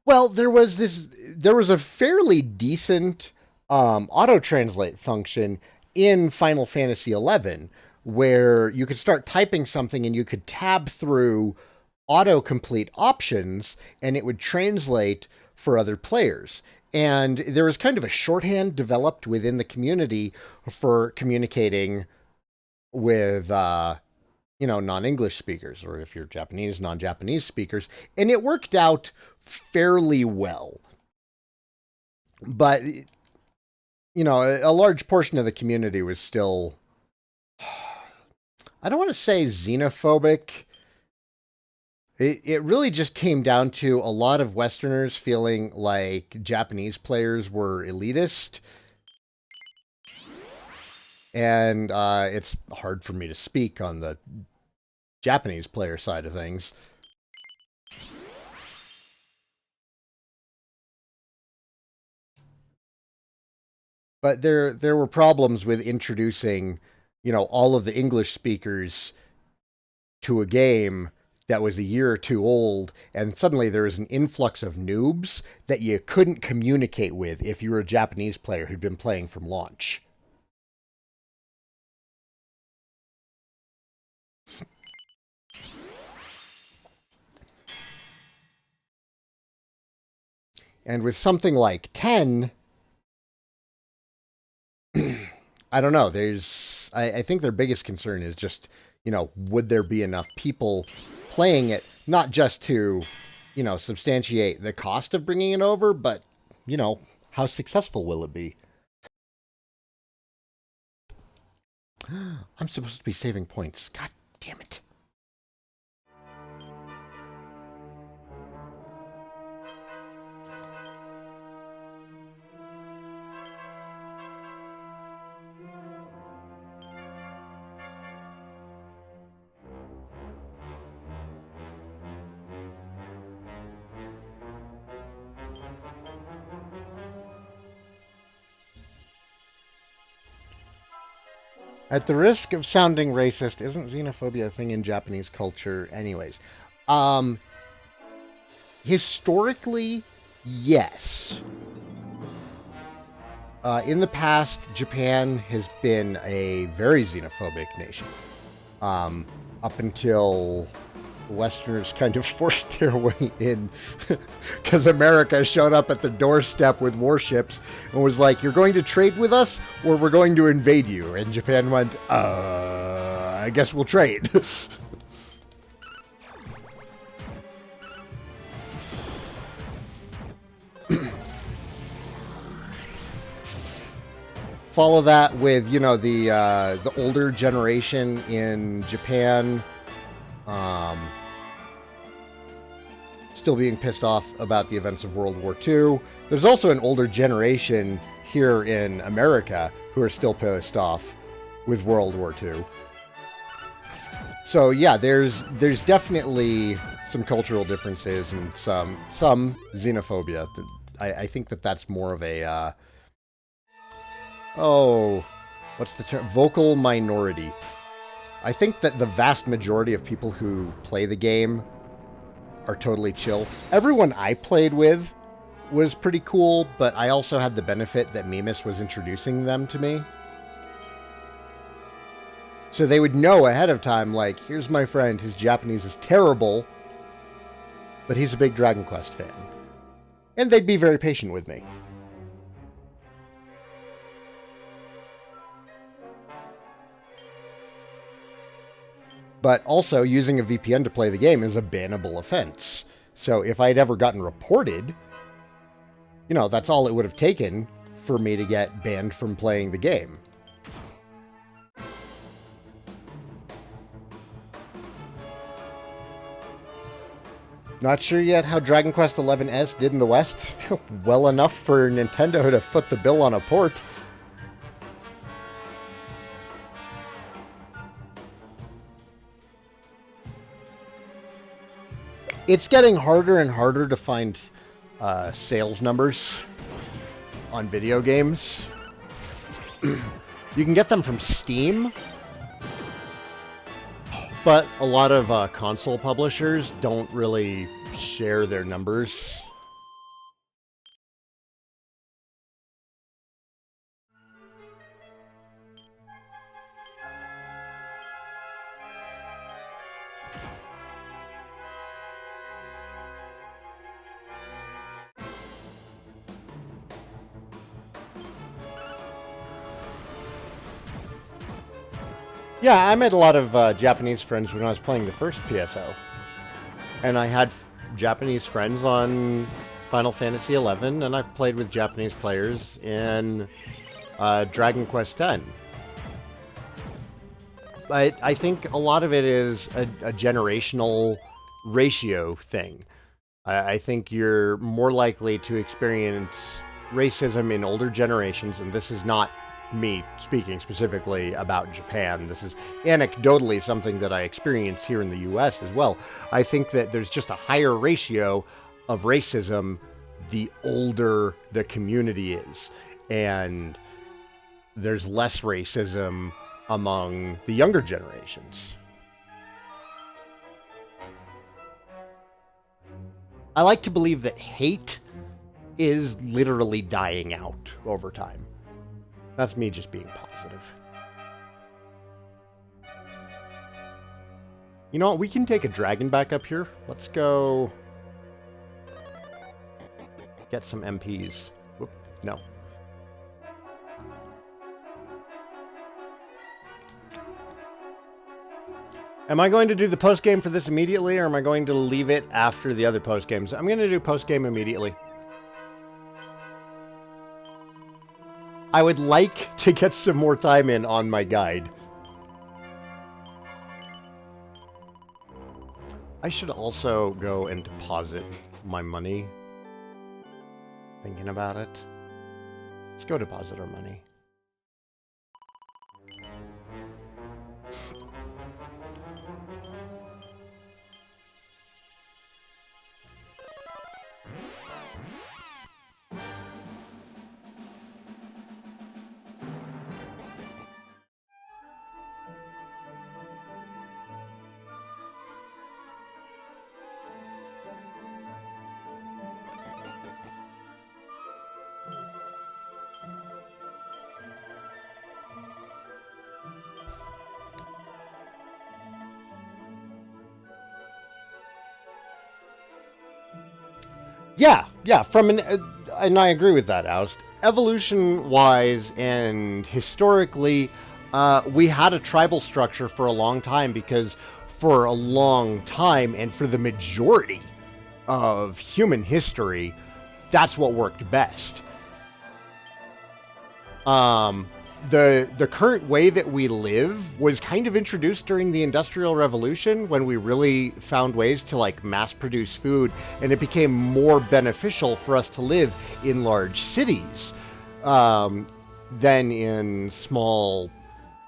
Well, there was a fairly decent auto-translate function in Final Fantasy XI, where you could start typing something and you could tab through autocomplete options, and it would translate for other players. And there was kind of a shorthand developed within the community for communicating with, non-English speakers, or if you're Japanese, non-Japanese speakers. And it worked out fairly well. But, you know, a large portion of the community was still, I don't want to say xenophobic. It really just came down to a lot of Westerners feeling like Japanese players were elitist. And it's hard for me to speak on the Japanese player side of things. But there were problems with introducing, you know, all of the English speakers to a game that was a year or two old, and suddenly there was an influx of noobs that you couldn't communicate with if you were a Japanese player who'd been playing from launch. And with something like 10, I don't know, I think their biggest concern is just, you know, would there be enough people playing it, not just to, you know, substantiate the cost of bringing it over, but, you know, how successful will it be? I'm supposed to be saving points. God damn it. At the risk of sounding racist, isn't xenophobia a thing in Japanese culture anyways? Historically, yes. In the past, Japan has been a very xenophobic nation. Up until Westerners kind of forced their way in, because America showed up at the doorstep with warships and was like, you're going to trade with us or we're going to invade you. And Japan went, I guess we'll trade. Follow that with, you know, the older generation in Japan, still being pissed off about the events of World War II. There's also an older generation here in America who are still pissed off with World War II. So yeah, there's definitely some cultural differences and some xenophobia. I think that's more of a what's the term? Vocal minority. I think that the vast majority of people who play the game are totally chill. Everyone I played with was pretty cool, but I also had the benefit that Mimus was introducing them to me. So they would know ahead of time, like, here's my friend, his Japanese is terrible, but he's a big Dragon Quest fan. And they'd be very patient with me. But also, using a VPN to play the game is a bannable offense. So if I'd ever gotten reported, you know, that's all it would have taken for me to get banned from playing the game. Not sure yet how Dragon Quest XI's did in the West. Well enough for Nintendo to foot the bill on a port. It's getting harder and harder to find sales numbers on video games. You can get them from Steam, but a lot of console publishers don't really share their numbers. Yeah, I made a lot of Japanese friends when I was playing the first PSO. And I had Japanese friends on Final Fantasy XI, and I played with Japanese players in Dragon Quest X. But I think a lot of it is a generational ratio thing. I think you're more likely to experience racism in older generations, and this is not me speaking specifically about Japan. This is anecdotally something that I experience here in the US as well. I think that there's just a higher ratio of racism the older the community is, and there's less racism among the younger generations. I like to believe that hate is literally dying out over time. That's me just being positive. You know what? We can take a dragon back up here. Let's go get some MPs. Whoop, no. Am I going to do the post-game for this immediately, or am I going to leave it after the other post-games? I'm going to do post-game immediately. I would like to get some more time in on my guide. I should also go and deposit my money. Thinking about it. Let's go deposit our money. Yeah, from an, and I agree with that, Oust. Evolution-wise and historically, we had a tribal structure for a long time because for a long time, and for the majority of human history, that's what worked best. The current way that we live was kind of introduced during the Industrial Revolution, when we really found ways to like mass produce food, and it became more beneficial for us to live in large cities than in small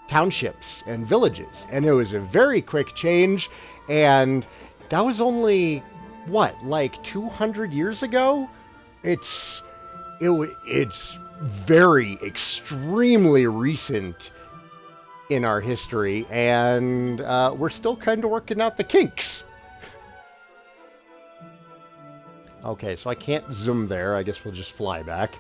townships and villages. And it was a very quick change, and that was only what, like 200 years ago? It's very extremely recent in our history, and we're still kind of working out the kinks. Okay, so I can't zoom there. I guess we'll just fly back.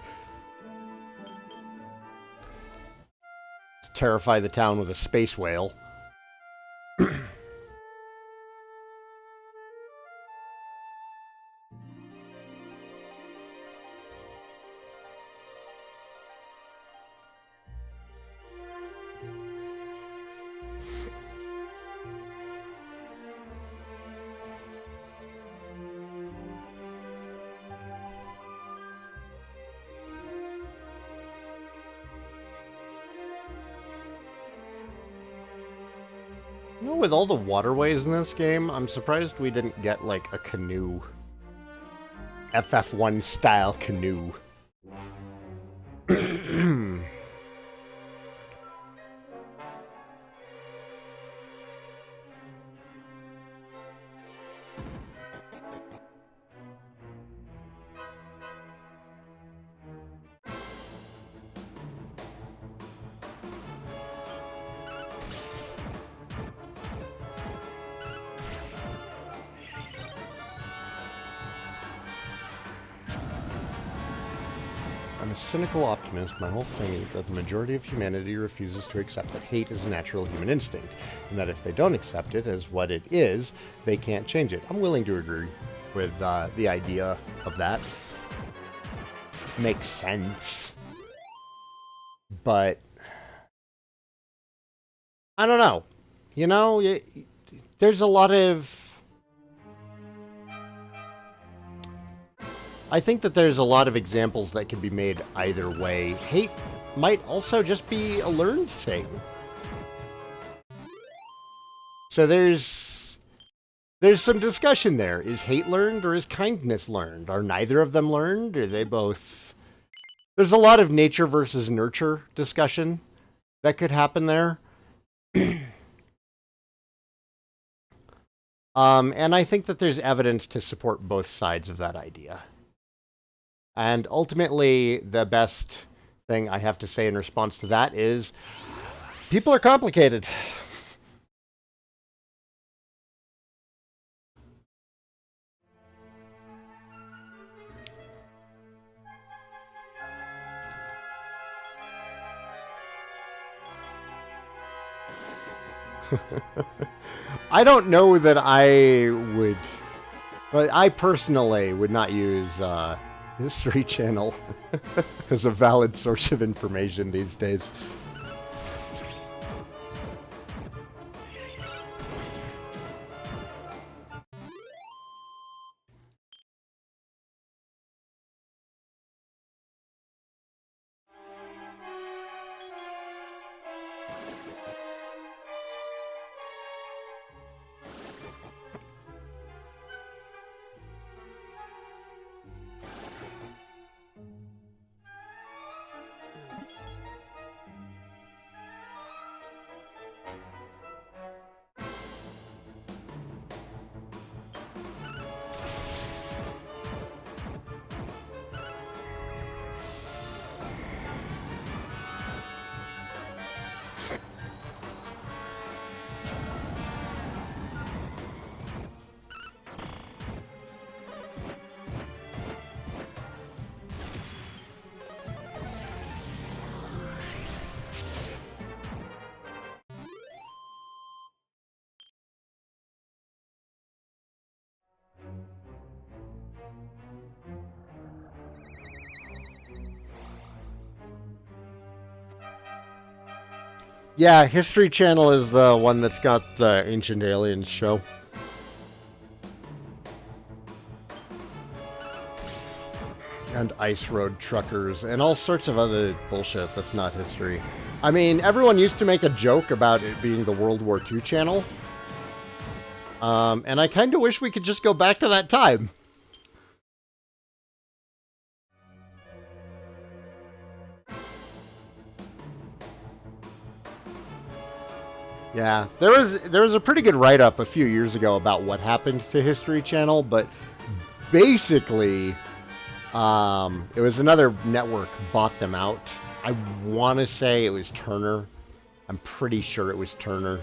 Let's terrify the town with a space whale. You know, with all the waterways in this game, I'm surprised we didn't get, like, a canoe. FF1 style canoe. I'm a cynical optimist. My whole thing is that the majority of humanity refuses to accept that hate is a natural human instinct, and that if they don't accept it as what it is, they can't change it. I'm willing to agree with the idea of that. Makes sense. But I don't know. You know, there's a lot of... I think that there's a lot of examples that can be made either way. Hate might also just be a learned thing. So there's some discussion there. Is hate learned or is kindness learned? Are neither of them learned? Are they both... There's a lot of nature versus nurture discussion that could happen there. And I think that there's evidence to support both sides of that idea. And ultimately, the best thing I have to say in response to that is, people are complicated. I don't know that I would, but I personally would not use History Channel as a valid source of information these days. Yeah, History Channel is the one that's got the Ancient Aliens show. And Ice Road Truckers, and all sorts of other bullshit that's not history. I mean, everyone used to make a joke about it being the World War II channel. And I kind of wish we could just go back to that time. Yeah, there was a pretty good write-up a few years ago about what happened to History Channel, but basically, it was another network bought them out. I want to say it was Turner. I'm pretty sure it was Turner.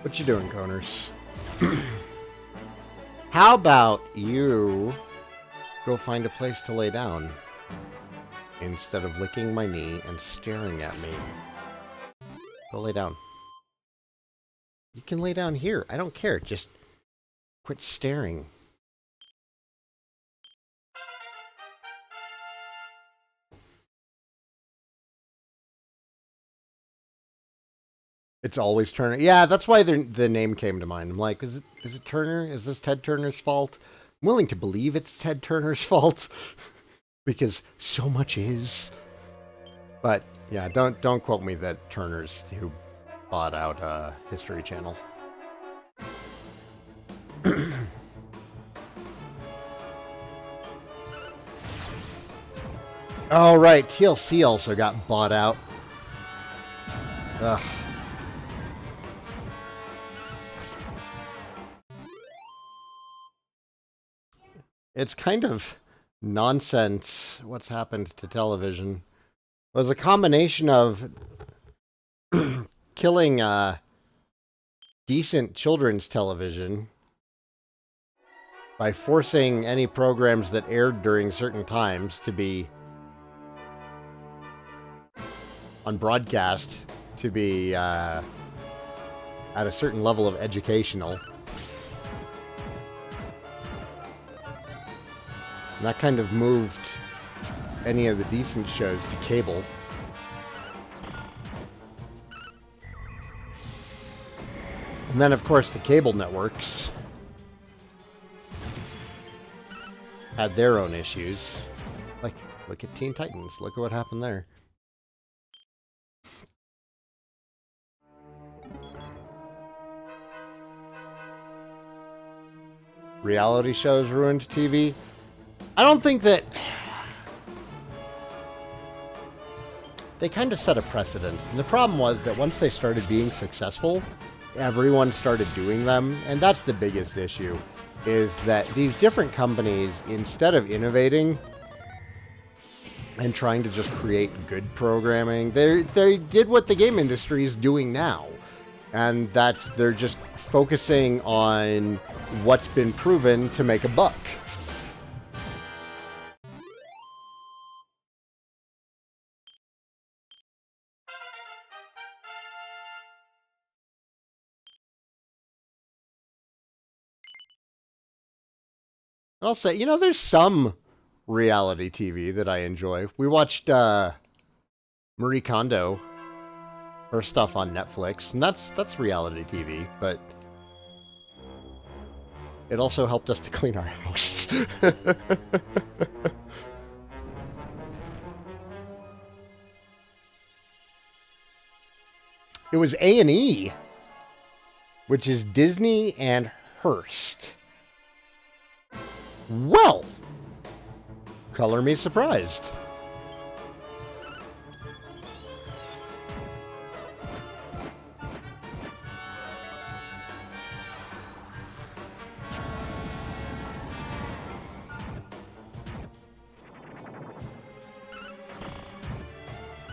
What you doing, Coners? How about you go find a place to lay down instead of licking my knee and staring at me? Go lay down. You can lay down here. I don't care. Just quit staring. It's always Turner. Yeah, that's why the name came to mind. I'm like, is it Turner? Is this Ted Turner's fault? I'm willing to believe it's Ted Turner's fault because so much is. But yeah, don't quote me that Turner's who bought out History Channel. Oh right, TLC also got bought out. Ugh. it's kind of nonsense what's happened to television. It was a combination of killing decent children's television by forcing any programs that aired during certain times to be on broadcast to be at a certain level of educational. And that kind of moved any of the decent shows to cable. And then, of course, the cable networks had their own issues. Like, look at Teen Titans. Look at what happened there. Reality shows ruined TV. I don't think that... They kind of set a precedent. And the problem was that once they started being successful, everyone started doing them. And that's the biggest issue, is that these different companies, instead of innovating and trying to just create good programming, they did what the game industry is doing now. And that's, they're just focusing on what's been proven to make a buck. I'll say, you know, there's some reality TV that I enjoy. We watched Marie Kondo, her stuff on Netflix, and that's reality TV, but it also helped us to clean our house. It was A&E, which is Disney and Hearst. Well, color me surprised.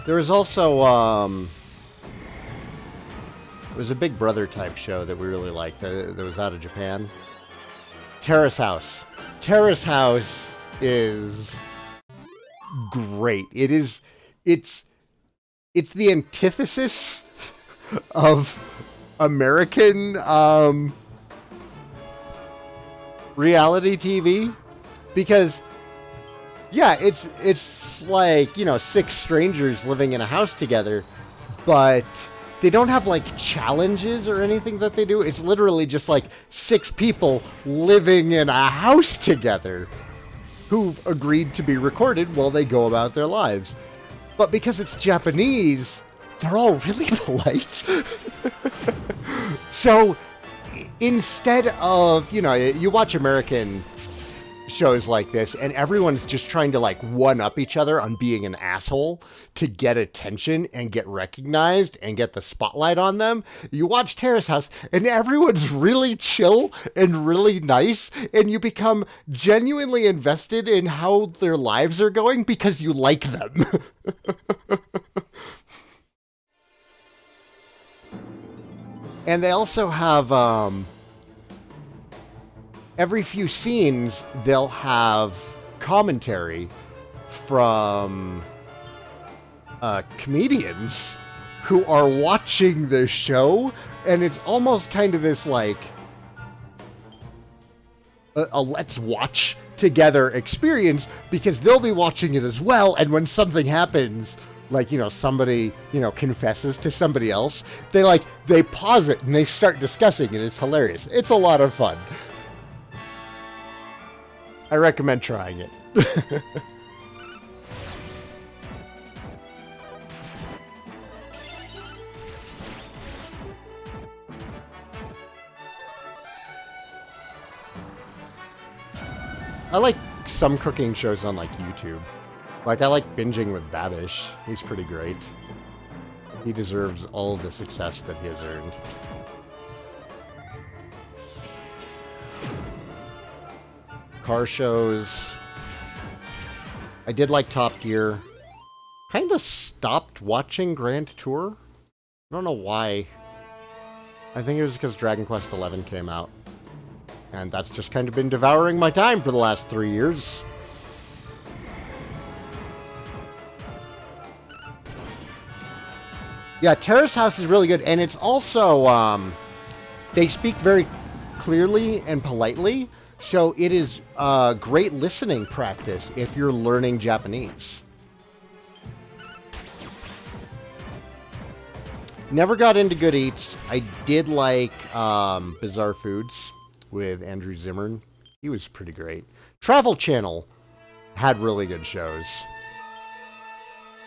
There was also, it was a Big Brother type show that we really liked that was out of Japan. Terrace House. Terrace House is great. It's the antithesis of American reality TV, because yeah, it's like, you know, 6 strangers living in a house together, but they don't have like challenges or anything that they do. It's literally just like 6 people living in a house together who've agreed to be recorded while they go about their lives. But because it's Japanese, they're all really polite. So instead of, you know, you watch American shows like this and everyone's just trying to like one up each other on being an asshole to get attention and get recognized and get the spotlight on them. You watch Terrace House and everyone's really chill and really nice, and you become genuinely invested in how their lives are going because you like them. And they also have every few scenes, they'll have commentary from comedians who are watching the show, and it's almost kind of this like a let's watch together experience, because they'll be watching it as well, and when something happens, like, you know, somebody, you know, confesses to somebody else, they pause it and they start discussing, and it's hilarious. It's a lot of fun. I recommend trying it. I like some cooking shows on like YouTube. Like, I like Binging with Babish. He's pretty great. He deserves all the success that he has earned. car shows. I did like Top Gear. Kind of stopped watching Grand Tour. I don't know why. I think it was because Dragon Quest XI came out. And that's just kind of been devouring my time for the last 3 years. Yeah, Terrace House is really good. And it's also, they speak very clearly and politely. So it is great listening practice if you're learning Japanese. Never got into Good Eats. I did like Bizarre Foods with Andrew Zimmern. He was pretty great. Travel Channel had really good shows.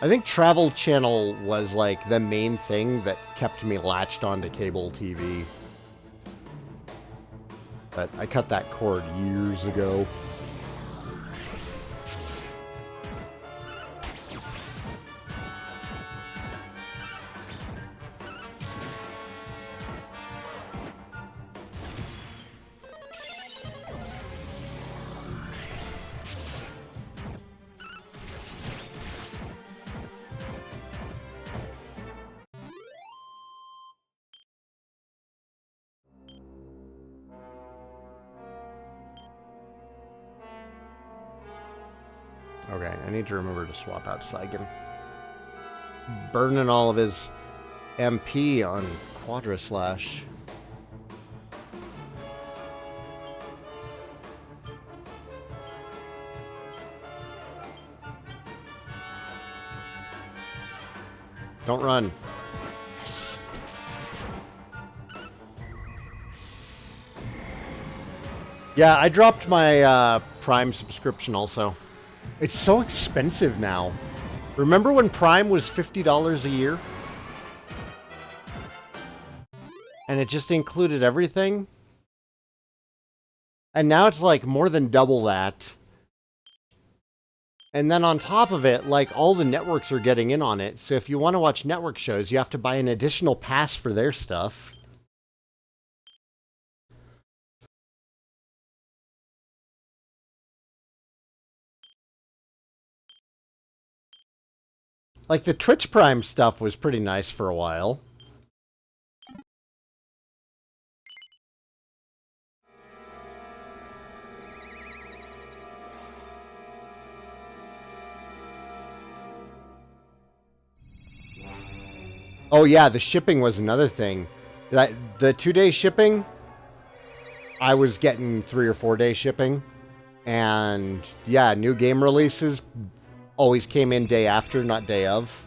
I think Travel Channel was like the main thing that kept me latched onto cable TV. But I cut that cord years ago. Okay, I need to remember to swap out Saigan. Burning all of his MP on Quadra Slash. Don't run. Yes. Yeah, I dropped my Prime subscription also. It's so expensive now. Remember when Prime was $50 a year? And it just included everything? And now it's like more than double that. And then on top of it, like all the networks are getting in on it. So if you want to watch network shows, you have to buy an additional pass for their stuff. Like, the Twitch Prime stuff was pretty nice for a while. Oh, yeah, the shipping was another thing. The 2-day shipping, I was getting 3 or 4-day shipping. And, yeah, new game releases always came in day after, not day of.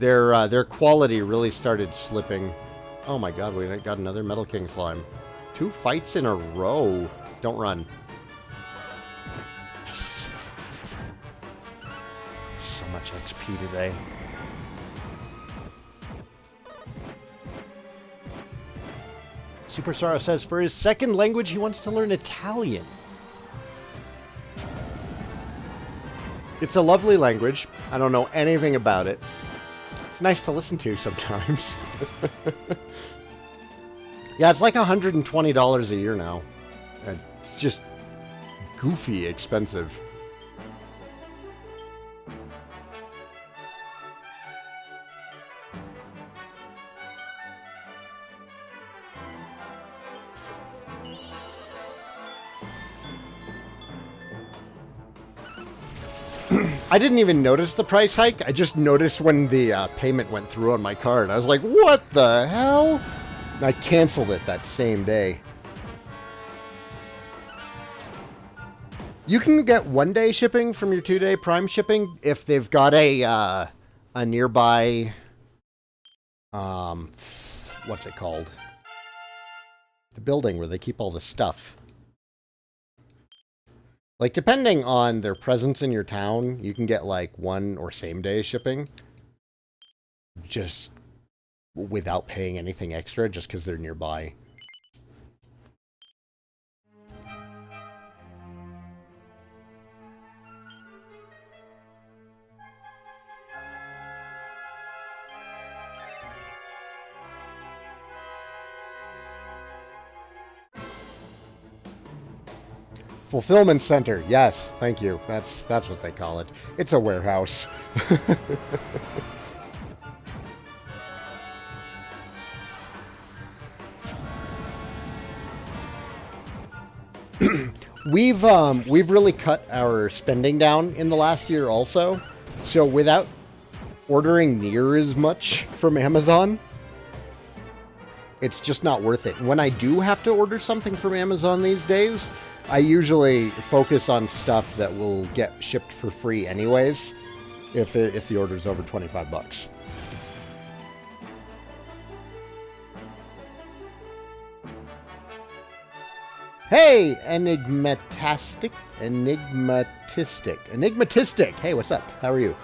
Their quality really started slipping. Oh my god, we got another Metal King slime. 2 fights in a row. Don't run. Yes. So much XP today. Super Sorrow says for his second language, he wants to learn Italian. It's a lovely language. I don't know anything about it. It's nice to listen to sometimes. Yeah, it's like $120 a year now. It's just goofy expensive. I didn't even notice the price hike. I just noticed when the payment went through on my card. I was like, what the hell? And I canceled it that same day. You can get 1-day shipping from your 2-day Prime shipping if they've got a nearby, what's it called? The building where they keep all the stuff. Like, depending on their presence in your town, you can get, like, 1 or same-day shipping. Just without paying anything extra, just because they're nearby. Fulfillment center. Yes, thank you. That's what they call it. It's a warehouse. We've really cut our spending down in the last year also. So without ordering near as much from Amazon, it's just not worth it. And when I do have to order something from Amazon these days, I usually focus on stuff that will get shipped for free anyways, if the order's over 25 bucks. Hey, enigmatistic. Hey, what's up? How are you?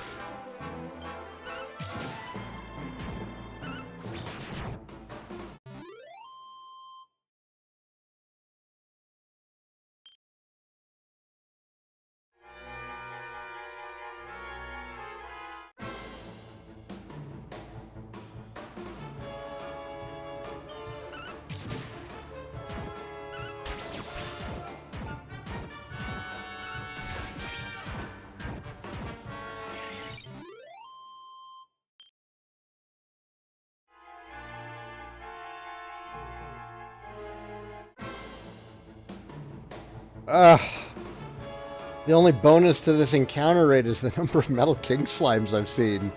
The only bonus to this encounter rate is the number of Metal King slimes I've seen.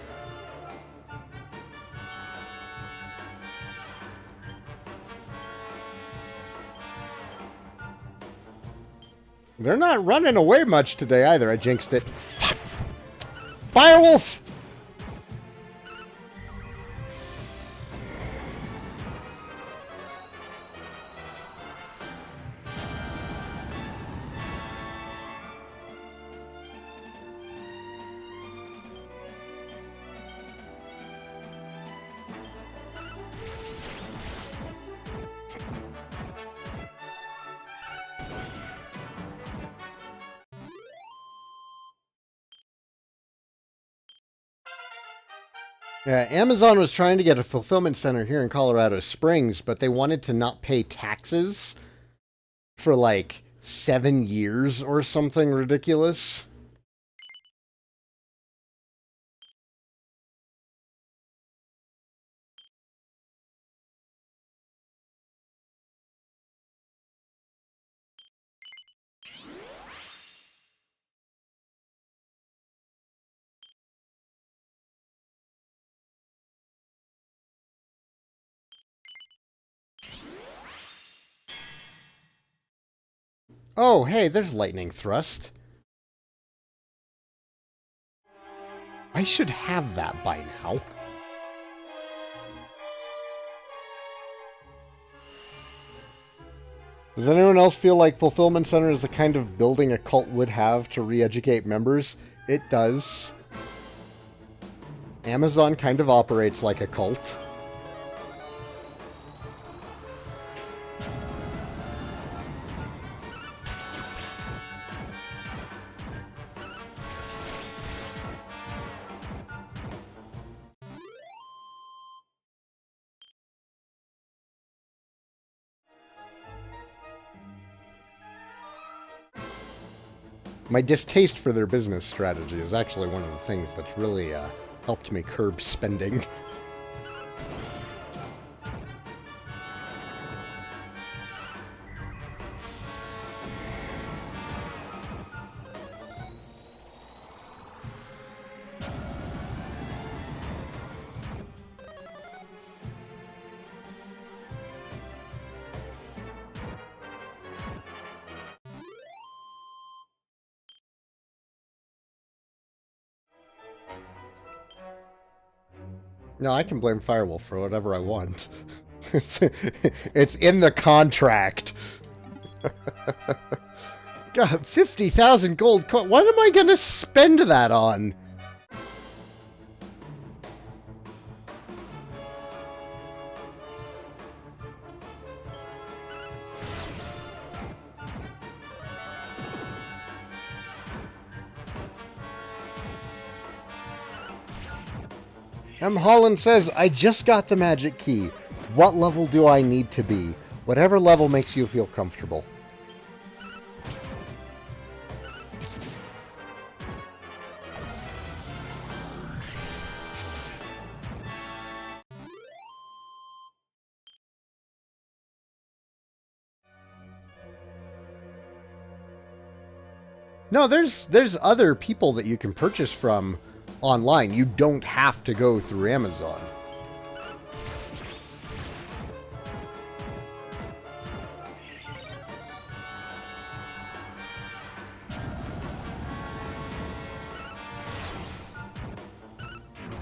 They're not running away much today either. I jinxed it. Fuck. Firewolf! Yeah, Amazon was trying to get a fulfillment center here in Colorado Springs, but they wanted to not pay taxes for like 7 years or something ridiculous. Oh, hey, there's lightning thrust. I should have that by now. Does anyone else feel like Fulfillment Center is the kind of building a cult would have to re-educate members? It does. Amazon kind of operates like a cult. My distaste for their business strategy is actually one of the things that's really helped me curb spending. No, I can blame Firewolf for whatever I want. It's in the contract. God, 50,000 gold coin. What am I going to spend that on? M. Holland says, I just got the magic key. What level do I need to be? Whatever level makes you feel comfortable. No, there's other people that you can purchase from online. You don't have to go through Amazon.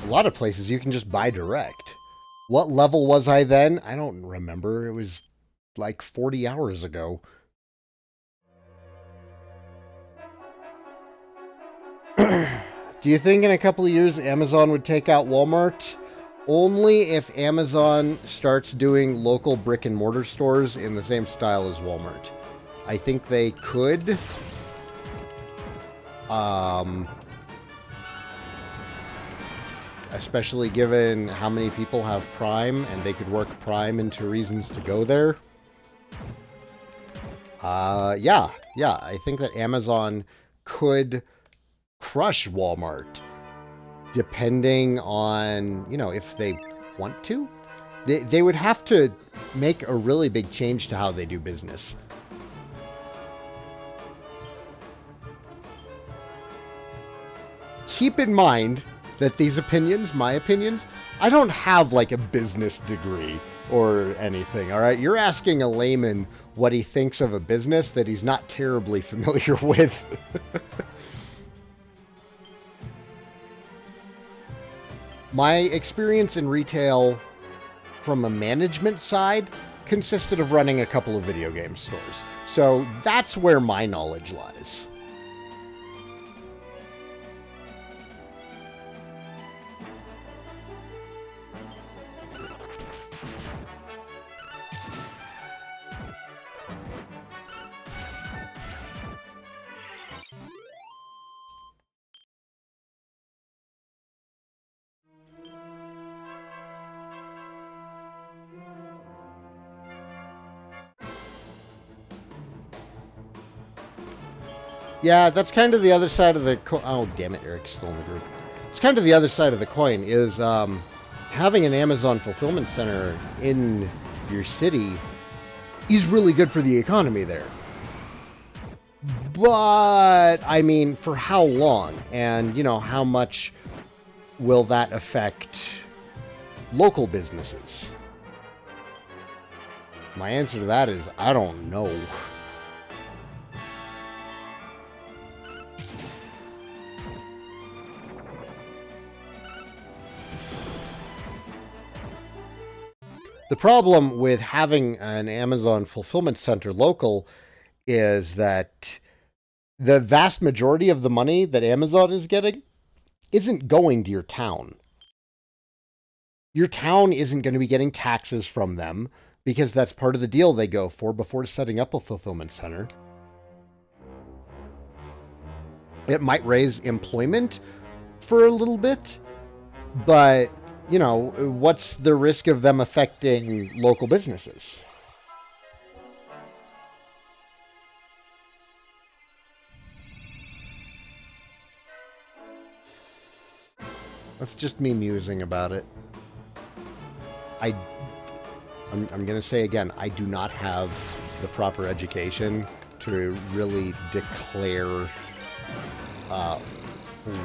A lot of places you can just buy direct. What level was I then? I don't remember. It was like 40 hours ago. Do you think in a couple of years Amazon would take out Walmart? Only if Amazon starts doing local brick and mortar stores in the same style as Walmart. I think they could. Especially given how many people have Prime, and they could work Prime into reasons to go there. Yeah, I think that Amazon could crush Walmart, depending on, you know, if they want to. They would have to make a really big change to how they do business. Keep in mind that these opinions, my opinions, I don't have like a business degree or anything, all right? You're asking a layman what he thinks of a business that he's not terribly familiar with. My experience in retail from a management side consisted of running a couple of video game stores. So that's where my knowledge lies. Yeah, that's kind of the other side of the coin. Oh, damn it, Eric's still in the group. It's kind of the other side of the coin is having an Amazon fulfillment center in your city is really good for the economy there. But, I mean, for how long? And, you know, how much will that affect local businesses? My answer to that is, I don't know. The problem with having an Amazon fulfillment center local is that the vast majority of the money that Amazon is getting isn't going to your town. Your town isn't going to be getting taxes from them because that's part of the deal they go for before setting up a fulfillment center. It might raise employment for a little bit, but you know, what's the risk of them affecting local businesses? That's just me musing about it. I'm going to say again, I do not have the proper education to really declare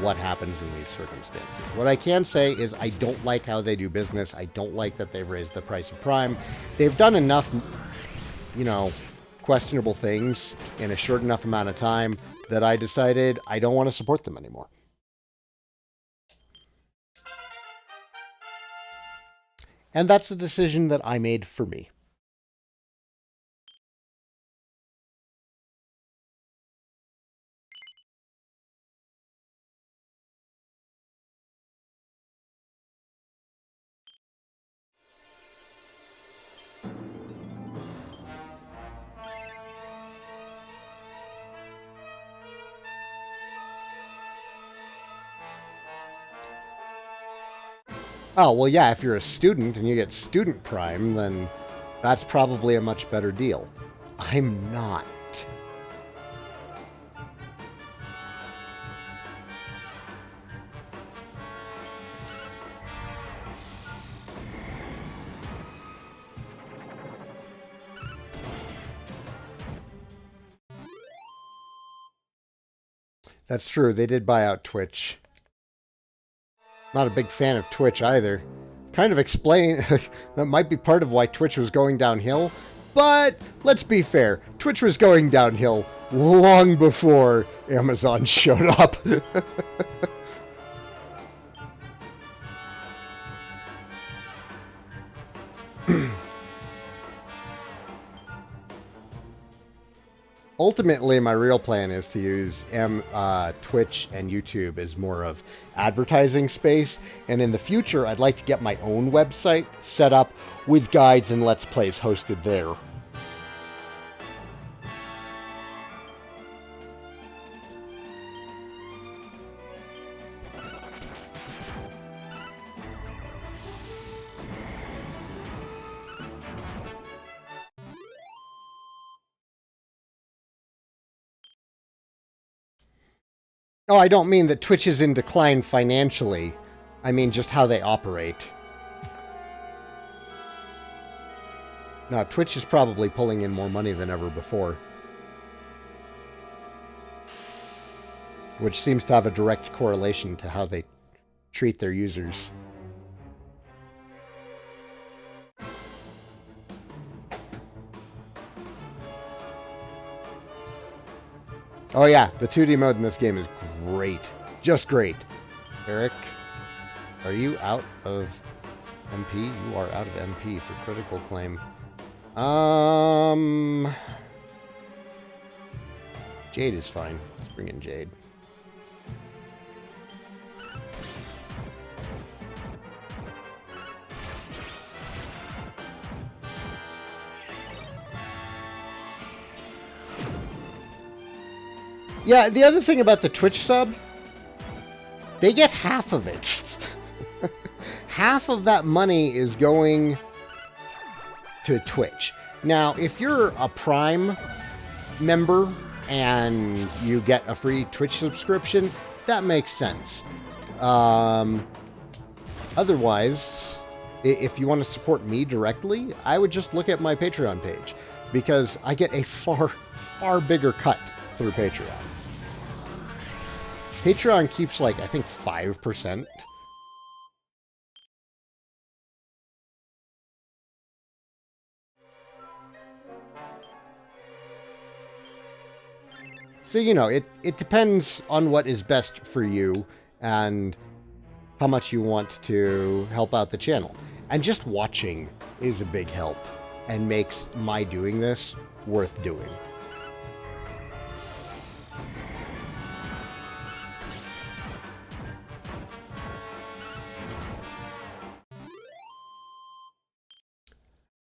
what happens in these circumstances. What I can say is I don't like how they do business. I don't like that they've raised the price of Prime. They've done enough, you know, questionable things in a short enough amount of time that I decided I don't want to support them anymore. And that's the decision that I made for me. Oh, well, yeah, if you're a student and you get Student Prime, then that's probably a much better deal. I'm not. That's true. They did buy out Twitch. Not a big fan of Twitch either. Kind of explain... that might be part of why Twitch was going downhill. But let's be fair. Twitch was going downhill long before Amazon showed up. Ultimately, my real plan is to use Twitch and YouTube as more of advertising space. And in the future, I'd like to get my own website set up with guides and Let's Plays hosted there. Oh, I don't mean that Twitch is in decline financially. I mean just how they operate. Now, Twitch is probably pulling in more money than ever before. Which seems to have a direct correlation to how they treat their users. Oh yeah, the 2D mode in this game is great. Just great. Eric, are you out of MP? You are out of MP for critical claim. Jade is fine. Let's bring in Jade. Yeah, the other thing about the Twitch sub, they get half of it. Half of that money is going to Twitch. Now, if you're a Prime member and you get a free Twitch subscription, that makes sense. Otherwise, if you want to support me directly, I would just look at my Patreon page, because I get a far, far bigger cut through Patreon. Patreon keeps, like, I think 5%. So, you know, it depends on what is best for you and how much you want to help out the channel. And just watching is a big help and makes my doing this worth doing.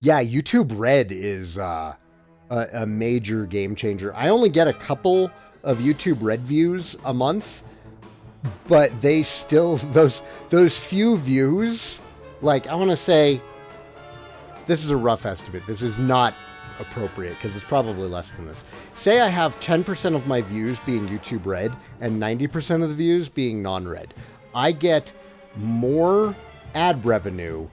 Yeah, YouTube Red is a major game changer. I only get a couple of YouTube Red views a month, but they still, those few views, like, I want to say, this is a rough estimate. This is not appropriate because it's probably less than this. Say I have 10% of my views being YouTube Red and 90% of the views being non-Red. I get more ad revenue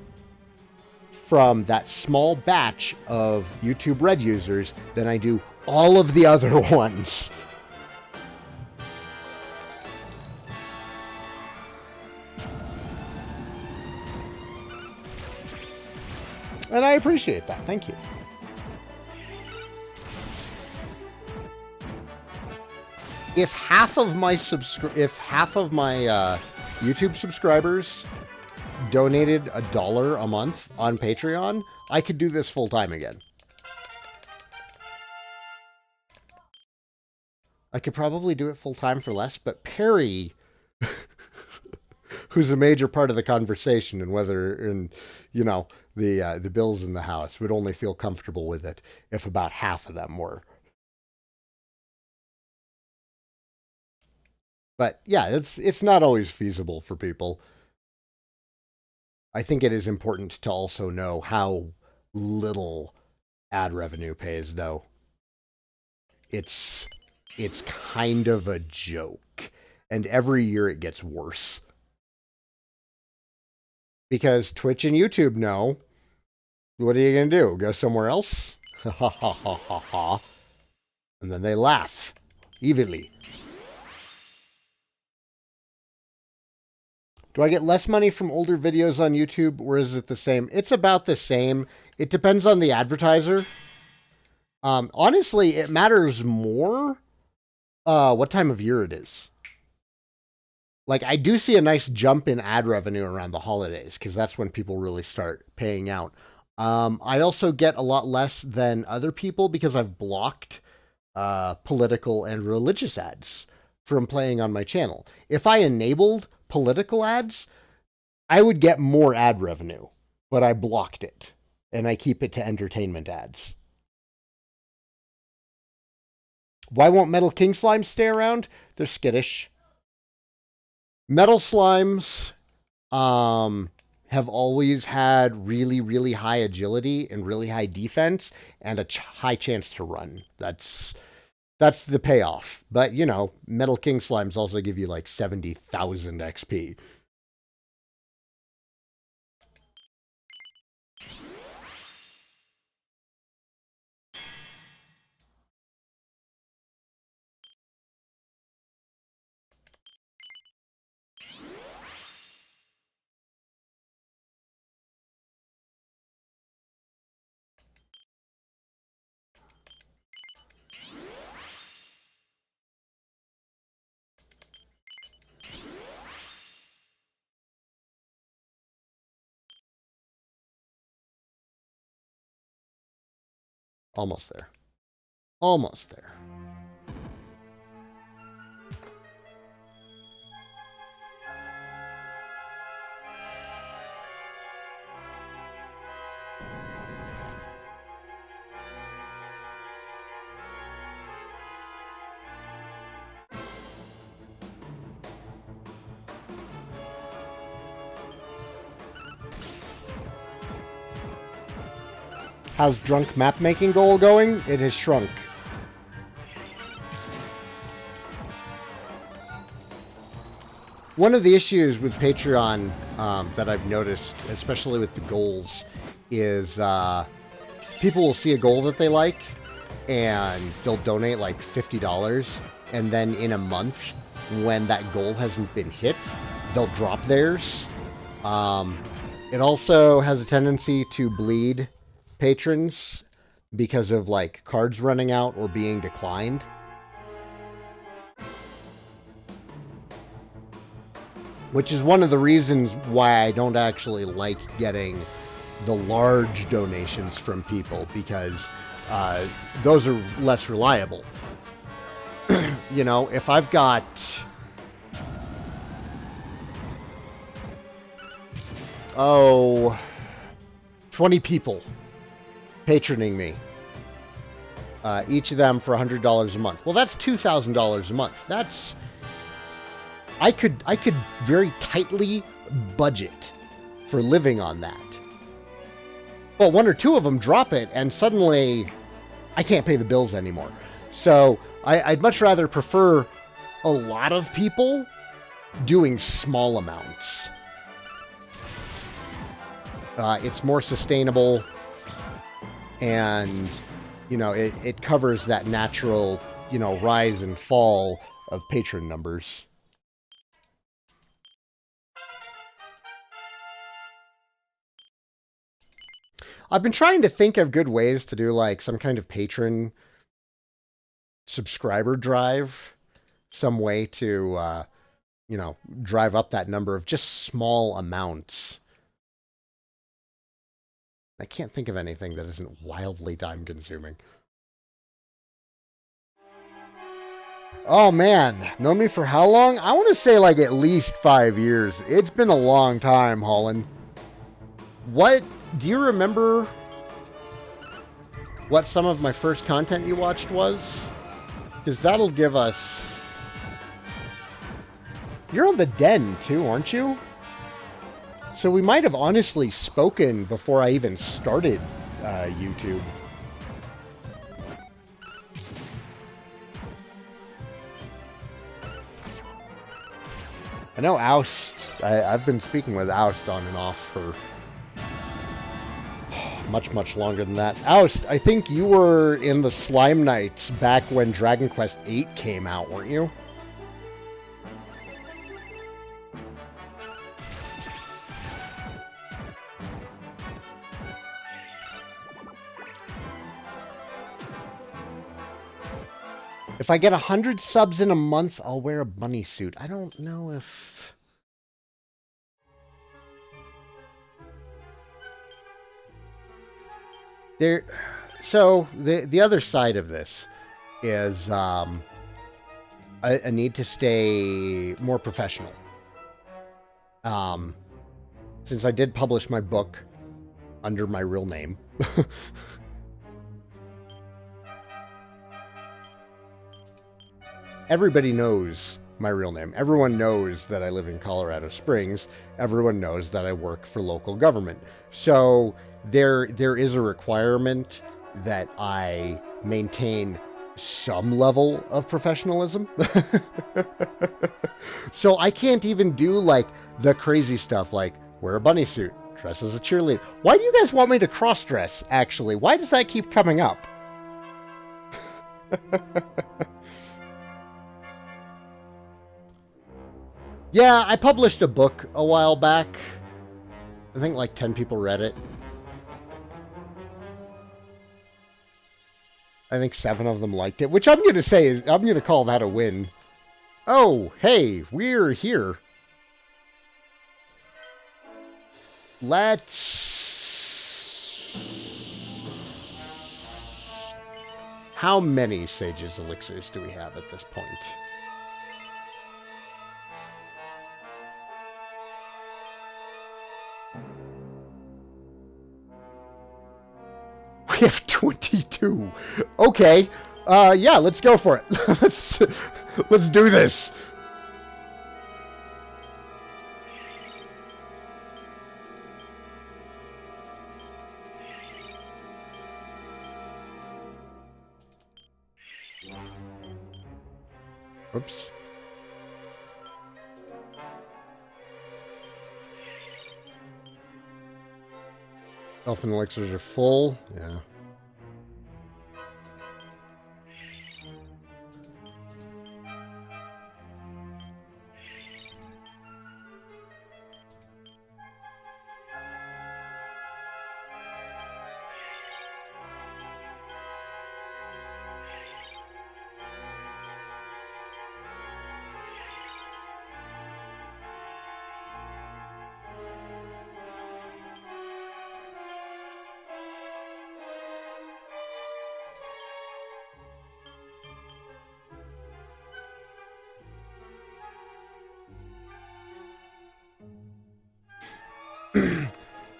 from that small batch of YouTube Red users than I do all of the other ones. And I appreciate that. Thank you. If half of my YouTube subscribers donated $1 a month on Patreon, I could do this full time again. I could probably do it full time for less, but Perry, who's a major part of the conversation and you know, the bills in the house, would only feel comfortable with it if about half of them were. But yeah, it's not always feasible for people. I think it is important to also know how little ad revenue pays, though. It's kind of a joke, and every year it gets worse. Because Twitch and YouTube know, what are you going to do? Go somewhere else? Ha ha ha ha ha. And then they laugh evilly. Do I get less money from older videos on YouTube, or is it the same? It's about the same. It depends on the advertiser. Honestly, it matters more what time of year it is. Like, I do see a nice jump in ad revenue around the holidays, because that's when people really start paying out. I also get a lot less than other people because I've blocked political and religious ads from playing on my channel. If I enabled political ads, I would get more ad revenue, but I blocked it, and I keep it to entertainment ads. Why won't Metal King slimes stay around? They're skittish. Metal slimes have always had really, really high agility and really high defense and a high chance to run. That's the payoff. But, you know, Metal King slimes also give you like 70,000 XP. Almost there. Almost there. How's drunk map making goal going? It has shrunk. One of the issues with Patreon that I've noticed, especially with the goals, is people will see a goal that they like and they'll donate like $50, and then in a month, when that goal hasn't been hit, they'll drop theirs. It also has a tendency to bleed patrons because of like cards running out or being declined. Which is one of the reasons why I don't actually like getting the large donations from people, because those are less reliable. You know, if I've got 20 people patroning me, each of them for $100 a month. Well, that's $2,000 a month. That's I could very tightly budget for living on that. But one or two of them drop it, and suddenly I can't pay the bills anymore. So I'd much rather prefer a lot of people doing small amounts. It's more sustainable, and, you know, it covers that natural, you know, rise and fall of patron numbers. I've been trying to think of good ways to do like some kind of patron subscriber drive, some way to, you know, drive up that number of just small amounts. I can't think of anything that isn't wildly time consuming. Oh man, known me for how long? I want to say like at least 5 years. It's been a long time, Holland. What? Do you remember what some of my first content you watched was? Because that'll give us... You're on the Den too, aren't you? So we might have honestly spoken before I even started YouTube. I know Oust. I've been speaking with Oust on and off for much longer than that. Oust, I think you were in the Slime Nights back when Dragon Quest 8 came out, weren't you? If I get 100 subs in a month, I'll wear a bunny suit. I don't know if... So, the other side of this is a need to stay more professional. Since I did publish my book under my real name. Everybody knows my real name. Everyone knows that I live in Colorado Springs. Everyone knows that I work for local government. So there is a requirement that I maintain some level of professionalism. So I can't even do like the crazy stuff like wear a bunny suit, dress as a cheerleader. Why do you guys want me to cross-dress, actually? Why does that keep coming up? Yeah, I published a book a while back. I think like 10 people read it. I think 7 of them liked it, which I'm going to say is, I'm going to call that a win. Oh, hey, we're here. How many Sage's Elixirs do we have at this point? We have 22. Okay. Yeah, let's go for it. Let's do this. Oops. Elfin elixirs are full. Yeah.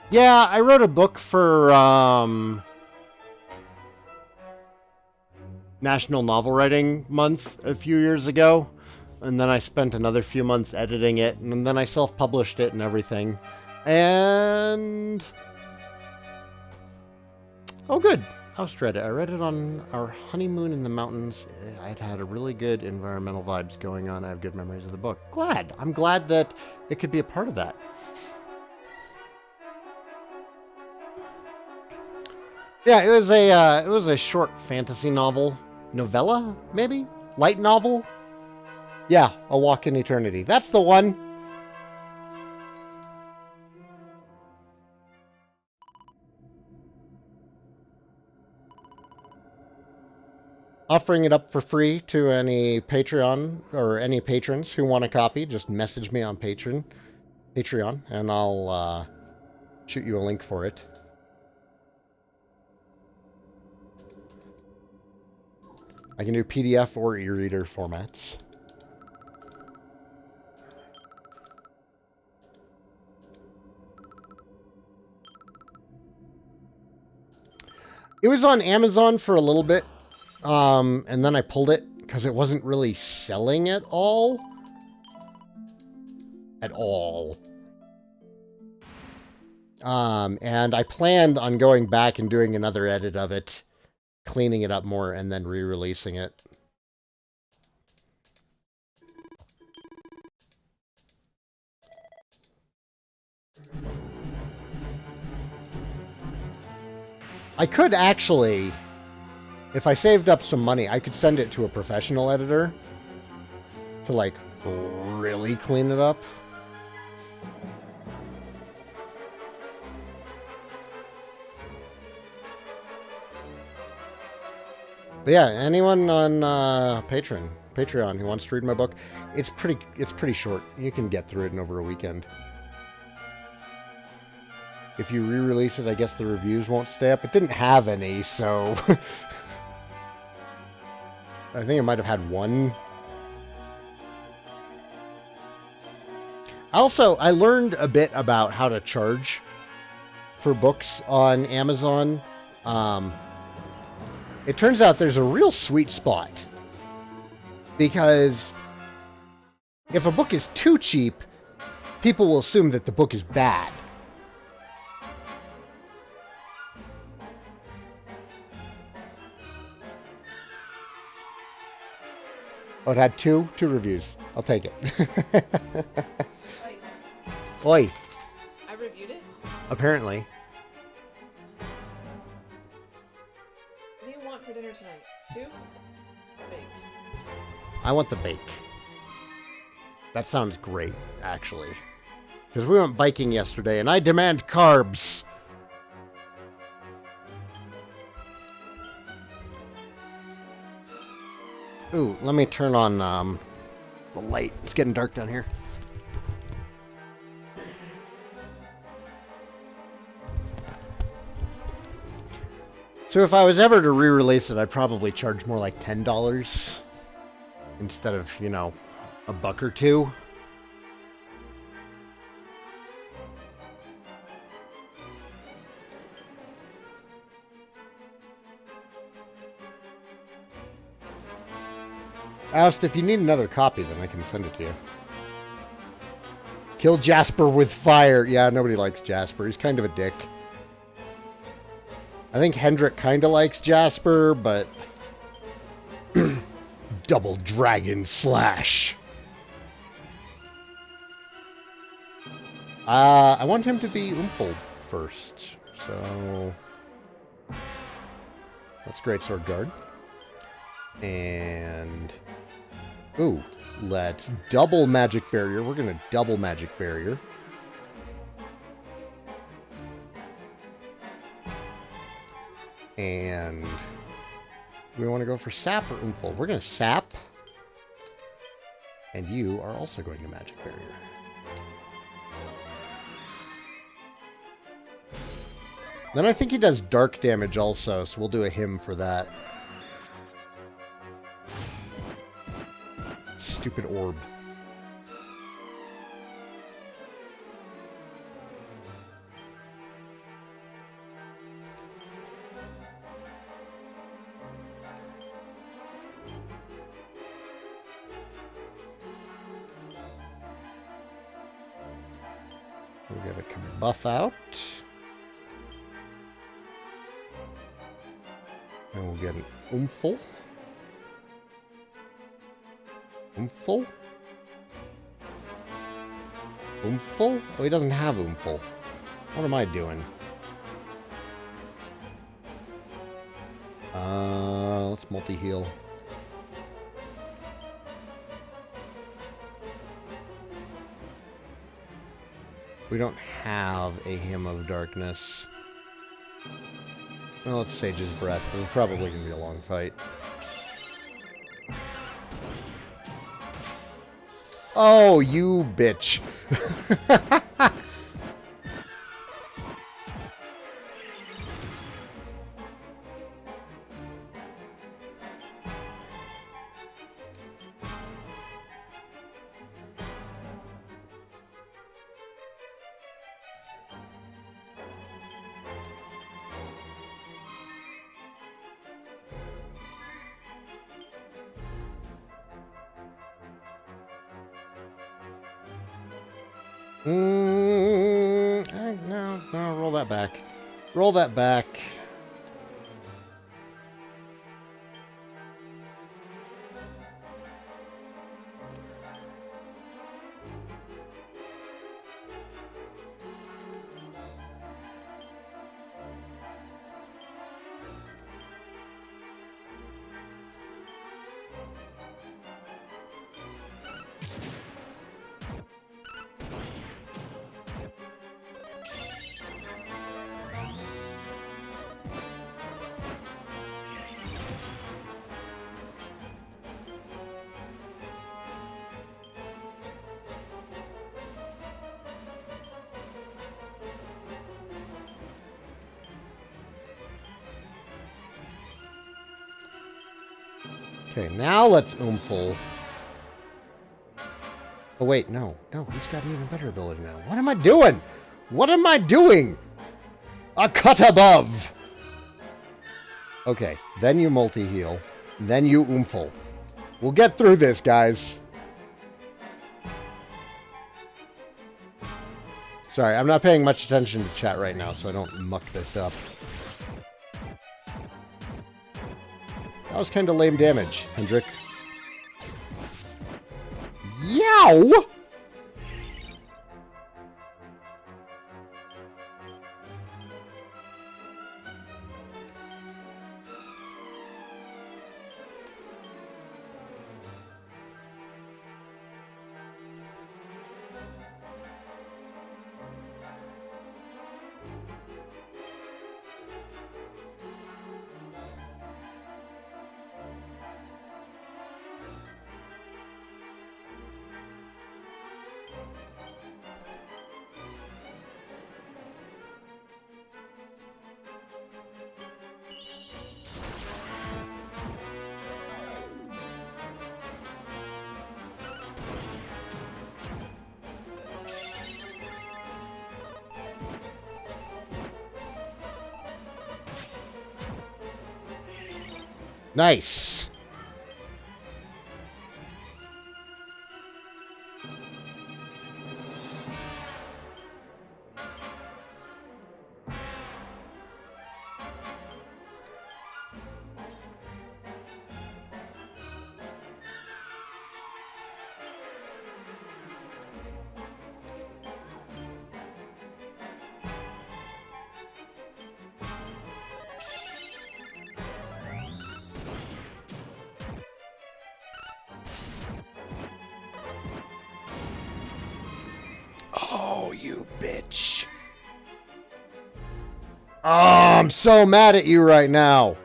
Yeah, I wrote a book for National Novel Writing Month a few years ago, and then I spent another few months editing it, and then I self-published it and everything. And oh, good. House read it. I read it on our honeymoon in the mountains. I'd had a really good environmental vibes going on. I have good memories of the book. Glad. I'm glad that it could be a part of that. Yeah, it was a short fantasy novella, maybe? Light novel? Yeah, A Walk in Eternity. That's the one. Offering it up for free to any Patreon or any patrons who want a copy. Just message me on Patreon, and I'll shoot you a link for it. I can do PDF or e-reader formats. It was on Amazon for a little bit, and then I pulled it because it wasn't really selling at all. And I planned on going back and doing another edit of it, cleaning it up more, and then re-releasing it. I could actually, if I saved up some money, I could send it to a professional editor to, like, really clean it up. But yeah, anyone on Patreon who wants to read my book, it's pretty short. You can get through it in over a weekend. If you re-release it, I guess the reviews won't stay up. It didn't have any, so I think it might have had one. Also, I learned a bit about how to charge for books on Amazon. It turns out there's a real sweet spot. Because if a book is too cheap, people will assume that the book is bad. Oh, it had two reviews. I'll take it. Oi. I reviewed it? Apparently. What do you want for dinner tonight? Soup? Or bake? I want the bake. That sounds great, actually. Because we went biking yesterday, and I demand carbs. Ooh, let me turn on the light. It's getting dark down here. So if I was ever to re-release it, I'd probably charge more like $10 instead of, you know, a buck or two. Asked if you need another copy, then I can send it to you. Kill Jasper with fire. Yeah, nobody likes Jasper. He's kind of a dick. I think Hendrik kind of likes Jasper, but... Double Dragon Slash. I want him to be Umful first, so... That's Great Sword Guard. And... Ooh, let's double Magic Barrier. We're going to double Magic Barrier. And we want to go for Sap or Umful. We're going to Sap. And you are also going to Magic Barrier. Then I think he does dark damage also, so we'll do a him for that. Stupid orb. We'll get a buff out. And we'll get an Umful. Umful? Umful? Oh, he doesn't have Umful. What am I doing? Let's multi-heal. We don't have a Hymn of Darkness. Well, let's Sage's Breath. This is probably going to be a long fight. Oh, you bitch. No, roll that back. Roll that back. Okay, now let's Oomful. Oh, wait, no. No, he's got an even better ability now. What am I doing? What am I doing? A cut above! Okay, then you multi-heal. Then you Oomful. We'll get through this, guys. Sorry, I'm not paying much attention to chat right now, so I don't muck this up. That was kind of lame damage, Hendrik. Yow! Nice. Oh, you bitch. Oh, I'm so mad at you right now.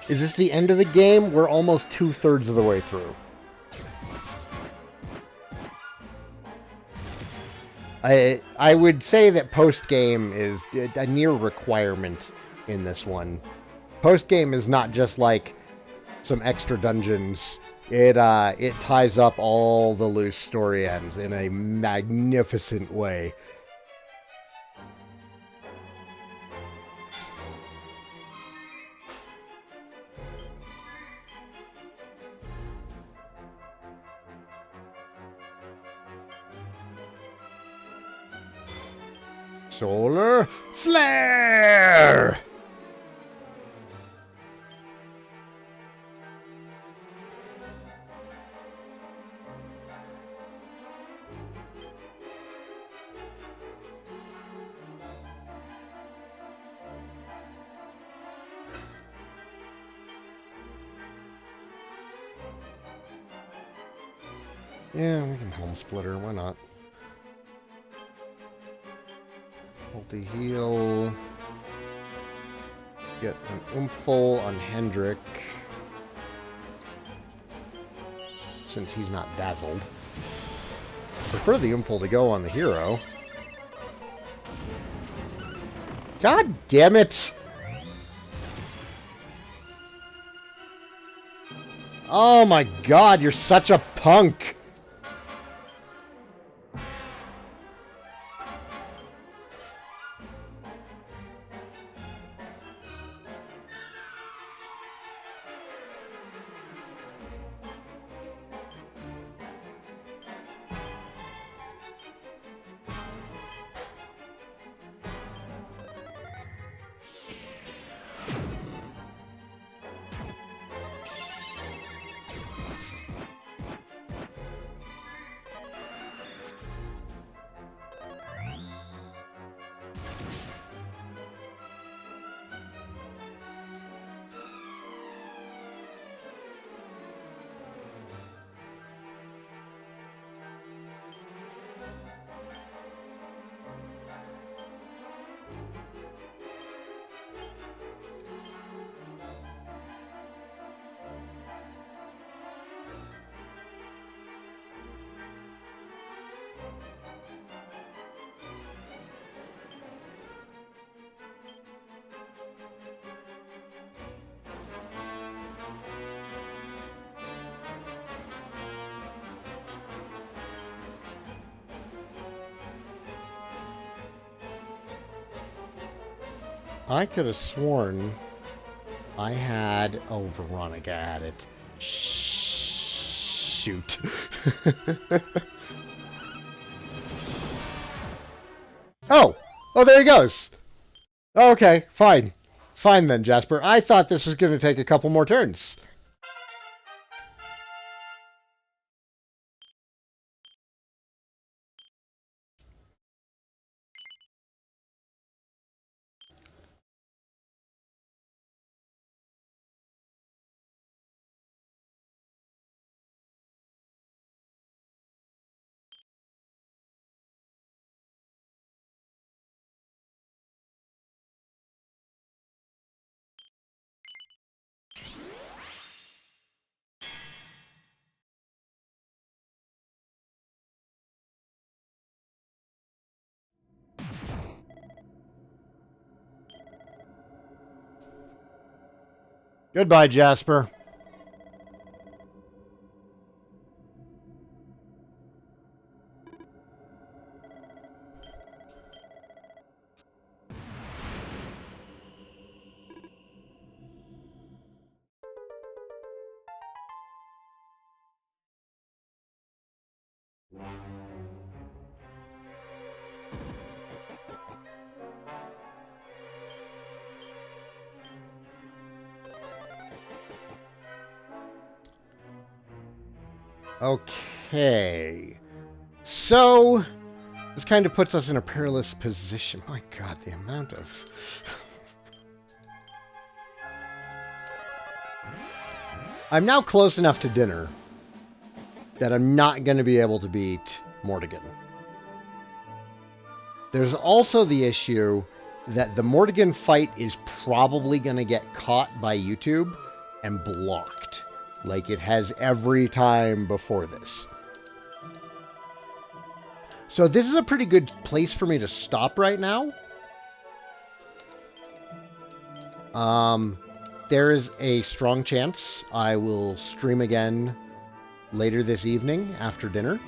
Is this the end of the game? We're almost 2/3 of the way through. I would say that post-game is a near requirement in this one. Post-game is not just like some extra dungeons. It ties up all the loose story ends in a magnificent way. Solar Flare! Yeah, we can Helm Splitter, why not? Multi-heal. Get an Oomful on Hendrik. Since he's not dazzled. Prefer the Oomful to go on the hero. God damn it! Oh my god, you're such a punk! I could have sworn I had... Oh, Veronica had it. Shoot. Oh! Oh, there he goes! Okay, fine. Fine then, Jasper. I thought this was going to take a couple more turns. Goodbye, Jasper. Okay. So, this kind of puts us in a perilous position. My God, the amount of... I'm now close enough to dinner that I'm not going to be able to beat Mortigan. There's also the issue that the Mortigan fight is probably going to get caught by YouTube and blocked, like it has every time before this. So this is a pretty good place for me to stop right now. There is a strong chance I will stream again later this evening after dinner.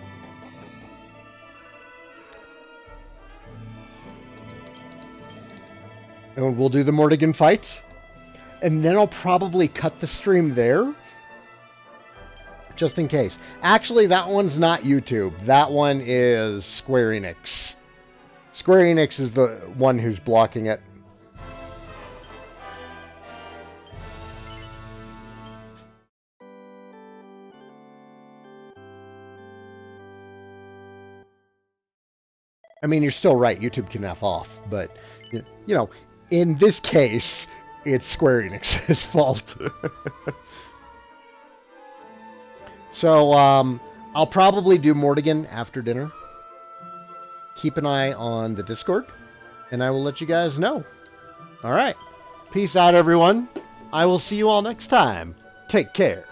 And we'll do the Mortigan fight. And then I'll probably cut the stream there. Just in case. Actually, that one's not YouTube. That one is Square Enix. Square Enix is the one who's blocking it. I mean, you're still right. YouTube can F off. But, you know, in this case, it's Square Enix's fault. So, I'll probably do Mortigan after dinner. Keep an eye on the Discord, and I will let you guys know. All right. Peace out, everyone. I will see you all next time. Take care.